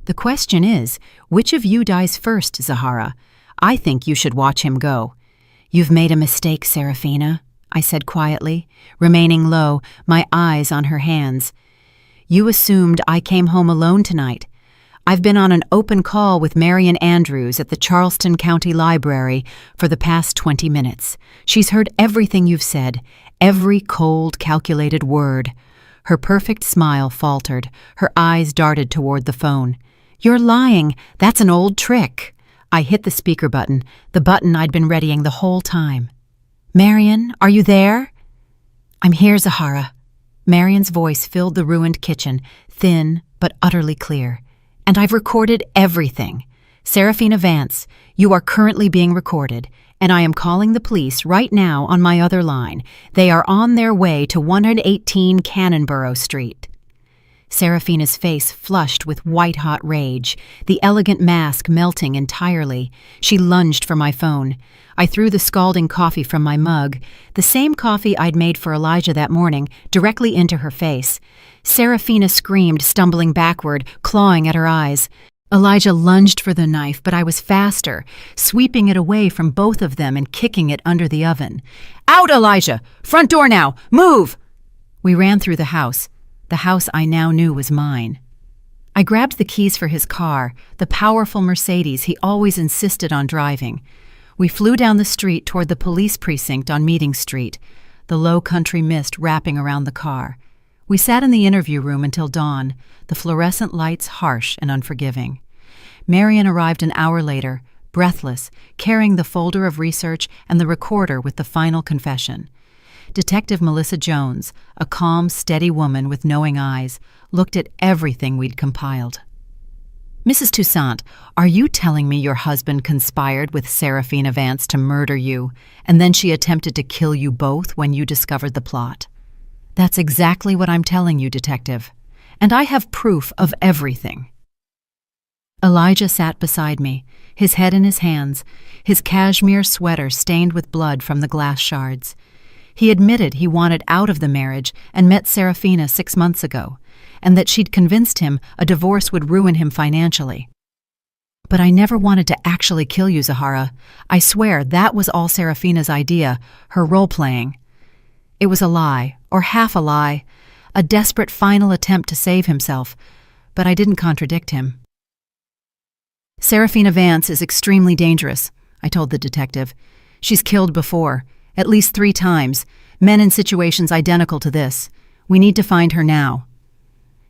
Speaker 1: "The question is, which of you dies first, Zahara? I think you should watch him go." "You've made a mistake, Serafina," I said quietly, remaining low, my eyes on her hands. "You assumed I came home alone tonight. I've been on an open call with Marian Andrews at the Charleston County Library for the past 20 minutes. She's heard everything you've said, every cold, calculated word." Her perfect smile faltered, her eyes darted toward the phone. "You're lying. That's an old trick." I hit the speaker button, the button I'd been readying the whole time. "Marian, are you there?" "I'm here, Zahara." Marian's voice filled the ruined kitchen, thin but utterly clear. "And I've recorded everything. Serafina Vance, you are currently being recorded, and I am calling the police right now on my other line. They are on their way to 118 Cannonboro Street." Serafina's face flushed with white-hot rage, the elegant mask melting entirely. She lunged for my phone. I threw the scalding coffee from my mug, the same coffee I'd made for Elijah that morning, directly into her face. Serafina screamed, stumbling backward, clawing at her eyes. Elijah lunged for the knife, but I was faster, sweeping it away from both of them and kicking it under the oven. "Out, Elijah! Front door now! Move!" We ran through the house I now knew was mine. I grabbed the keys for his car, the powerful Mercedes he always insisted on driving. We flew down the street toward the police precinct on Meeting Street, the low country mist wrapping around the car. We sat in the interview room until dawn, the fluorescent lights harsh and unforgiving. Marian arrived an hour later, breathless, carrying the folder of research and the recorder with the final confession. Detective Melissa Jones, a calm, steady woman with knowing eyes, looked at everything we'd compiled. "Mrs. Toussaint, are you telling me your husband conspired with Serafina Vance to murder you, and then she attempted to kill you both when you discovered the plot?" "That's exactly what I'm telling you, Detective. And I have proof of everything." Elijah sat beside me, his head in his hands, his cashmere sweater stained with blood from the glass shards. He admitted he wanted out of the marriage and met Serafina 6 months ago, and that she'd convinced him a divorce would ruin him financially. "But I never wanted to actually kill you, Zahara. I swear that was all Serafina's idea, her role-playing." "It was a lie, or half a lie. a desperate final attempt to save himself, but I didn't contradict him. Serafina Vance is extremely dangerous, I told the detective. She's killed before, at least 3 times, men in situations identical to this. We need to find her now.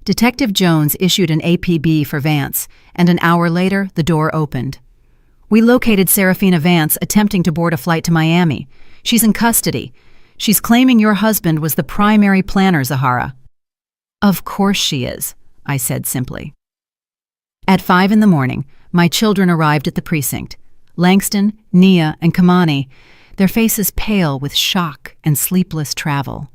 Speaker 1: Detective Jones issued an APB for Vance, and an hour later, the door opened. We located Serafina Vance attempting to board a flight to Miami. She's in custody. She's claiming your husband was the primary planner, Zahara. Of course she is, I said simply. At 5 in the morning, my children arrived at the precinct. Langston, Nia, and Kamani, their faces pale with shock and sleepless travel.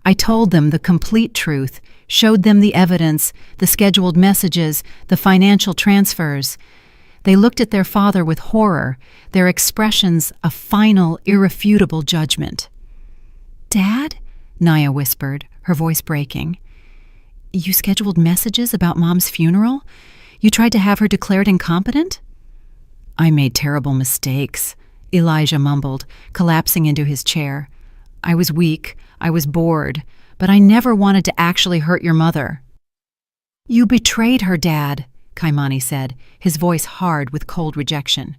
Speaker 1: I told them the complete truth, showed them the evidence, the scheduled messages, the financial transfers. They looked at their father with horror, their expressions a final, irrefutable judgment. "Dad?" Nia whispered, her voice breaking. "You scheduled messages about Mom's funeral? You tried to have her declared incompetent?" "I made terrible mistakes," Elijah mumbled, collapsing into his chair. "I was weak, I was bored, but I never wanted to actually hurt your mother." "You betrayed her, Dad," Kaimani said, his voice hard with cold rejection.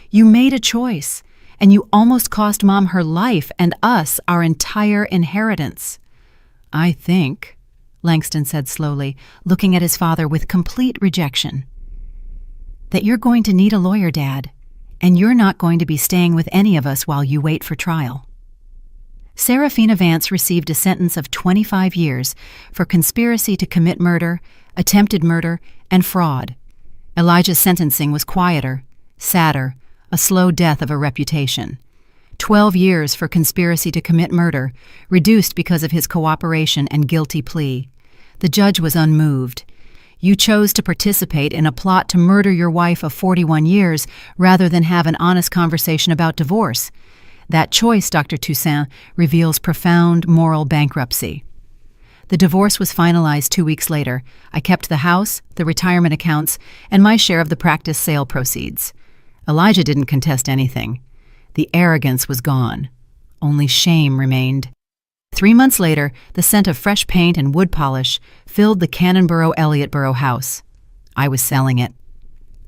Speaker 1: "You made a choice, and you almost cost Mom her life and us our entire inheritance." "I think," Langston said slowly, looking at his father with complete rejection, "that you're going to need a lawyer, Dad, and you're not going to be staying with any of us while you wait for trial." Serafina Vance received a sentence of 25 years for conspiracy to commit murder, attempted murder, and fraud. Elijah's sentencing was quieter, sadder, a slow death of a reputation. 12 years for conspiracy to commit murder, reduced because of his cooperation and guilty plea. The judge was unmoved. "You chose to participate in a plot to murder your wife of 41 years rather than have an honest conversation about divorce. That choice, Dr. Toussaint, reveals profound moral bankruptcy." The divorce was finalized 2 weeks later. I kept the house, the retirement accounts, and my share of the practice sale proceeds. Elijah didn't contest anything. The arrogance was gone. Only shame remained. 3 months later, the scent of fresh paint and wood polish filled the Cannonboro-Elliottboro house. I was selling it.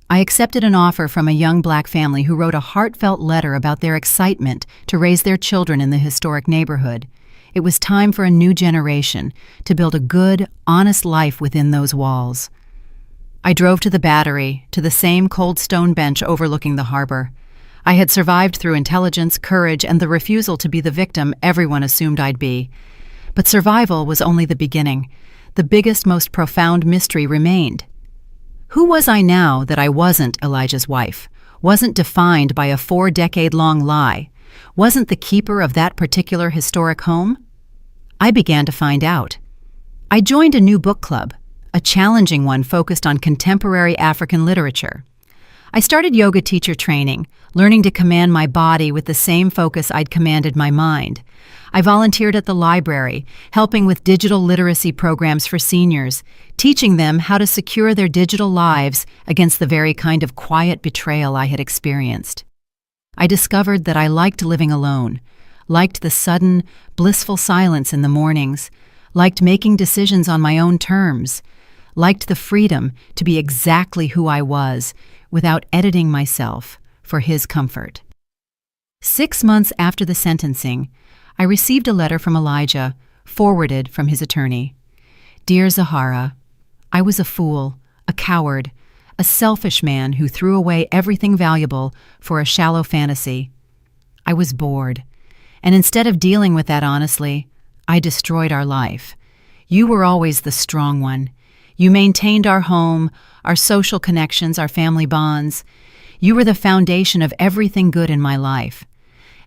Speaker 1: I accepted an offer from a young black family who wrote a heartfelt letter about their excitement to raise their children in the historic neighborhood. It was time for a new generation to build a good, honest life within those walls. I drove to the Battery, to the same cold stone bench overlooking the harbor. I had survived through intelligence, courage, and the refusal to be the victim everyone assumed I'd be. But survival was only the beginning. The biggest, most profound mystery remained. Who was I now that I wasn't Elijah's wife, wasn't defined by a 4-decade-long lie, wasn't the keeper of that particular historic home? I began to find out. I joined a new book club, a challenging one focused on contemporary African literature. I started yoga teacher training, learning to command my body with the same focus I'd commanded my mind. I volunteered at the library, helping with digital literacy programs for seniors, teaching them how to secure their digital lives against the very kind of quiet betrayal I had experienced. I discovered that I liked living alone, liked the sudden, blissful silence in the mornings, liked making decisions on my own terms, liked the freedom to be exactly who I was without editing myself for his comfort. 6 months after the sentencing, I received a letter from Elijah, forwarded from his attorney. "Dear Zahara, I was a fool, a coward, a selfish man who threw away everything valuable for a shallow fantasy. I was bored, and instead of dealing with that honestly, I destroyed our life. You were always the strong one. You maintained our home, our social connections, our family bonds. You were the foundation of everything good in my life.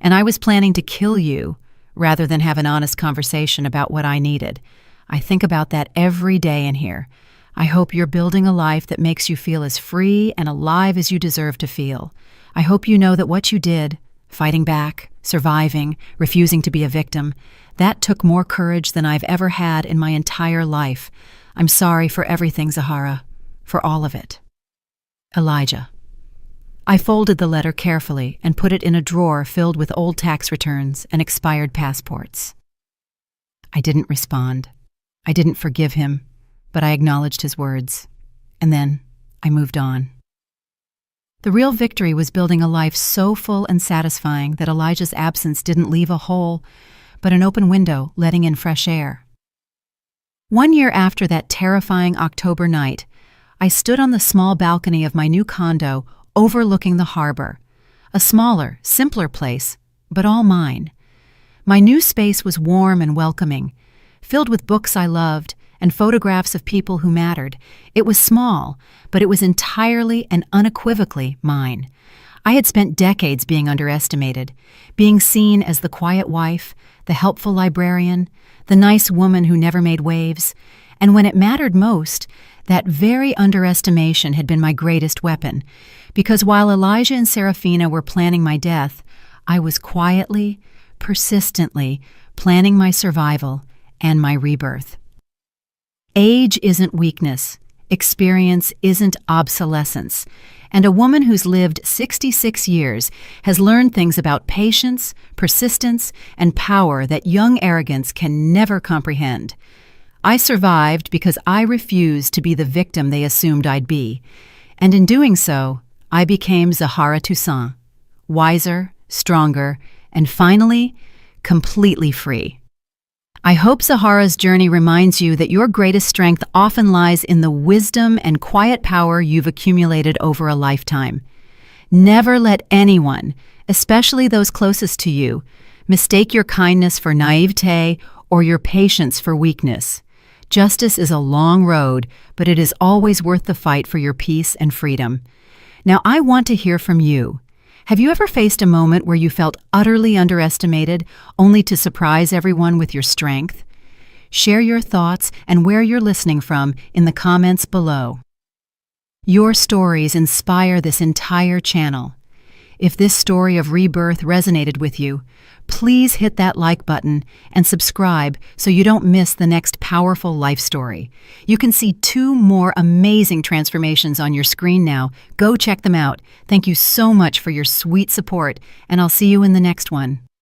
Speaker 1: And I was planning to kill you rather than have an honest conversation about what I needed. I think about that every day in here. I hope you're building a life that makes you feel as free and alive as you deserve to feel. I hope you know that what you did, fighting back, surviving, refusing to be a victim, that took more courage than I've ever had in my entire life. I'm sorry for everything, Zahara, for all of it. Elijah." I folded the letter carefully and put it in a drawer filled with old tax returns and expired passports. I didn't respond. I didn't forgive him, but I acknowledged his words. And then I moved on. The real victory was building a life so full and satisfying that Elijah's absence didn't leave a hole, but an open window letting in fresh air. 1 year after that terrifying October night, I stood on the small balcony of my new condo overlooking the harbor, a smaller, simpler place, but all mine. My new space was warm and welcoming, filled with books I loved and photographs of people who mattered. It was small, but it was entirely and unequivocally mine. I had spent decades being underestimated, being seen as the quiet wife, the helpful librarian, the nice woman who never made waves, and when it mattered most, that very underestimation had been my greatest weapon, because while Elijah and Serafina were planning my death, I was quietly, persistently planning my survival and my rebirth. Age isn't weakness, experience isn't obsolescence, and a woman who's lived 66 years has learned things about patience, persistence, and power that young arrogance can never comprehend. I survived because I refused to be the victim they assumed I'd be, and in doing so, I became Zahara Toussaint, wiser, stronger, and finally, completely free. I hope Zahara's journey reminds you that your greatest strength often lies in the wisdom and quiet power you've accumulated over a lifetime. Never let anyone, especially those closest to you, mistake your kindness for naivete or your patience for weakness. Justice is a long road, but it is always worth the fight for your peace and freedom. Now, I want to hear from you. Have you ever faced a moment where you felt utterly underestimated, only to surprise everyone with your strength? Share your thoughts and where you're listening from in the comments below. Your stories inspire this entire channel. If this story of rebirth resonated with you, please hit that like button and subscribe so you don't miss the next powerful life story. You can see 2 more amazing transformations on your screen now. Go check them out. Thank you so much for your sweet support, and I'll see you in the next one.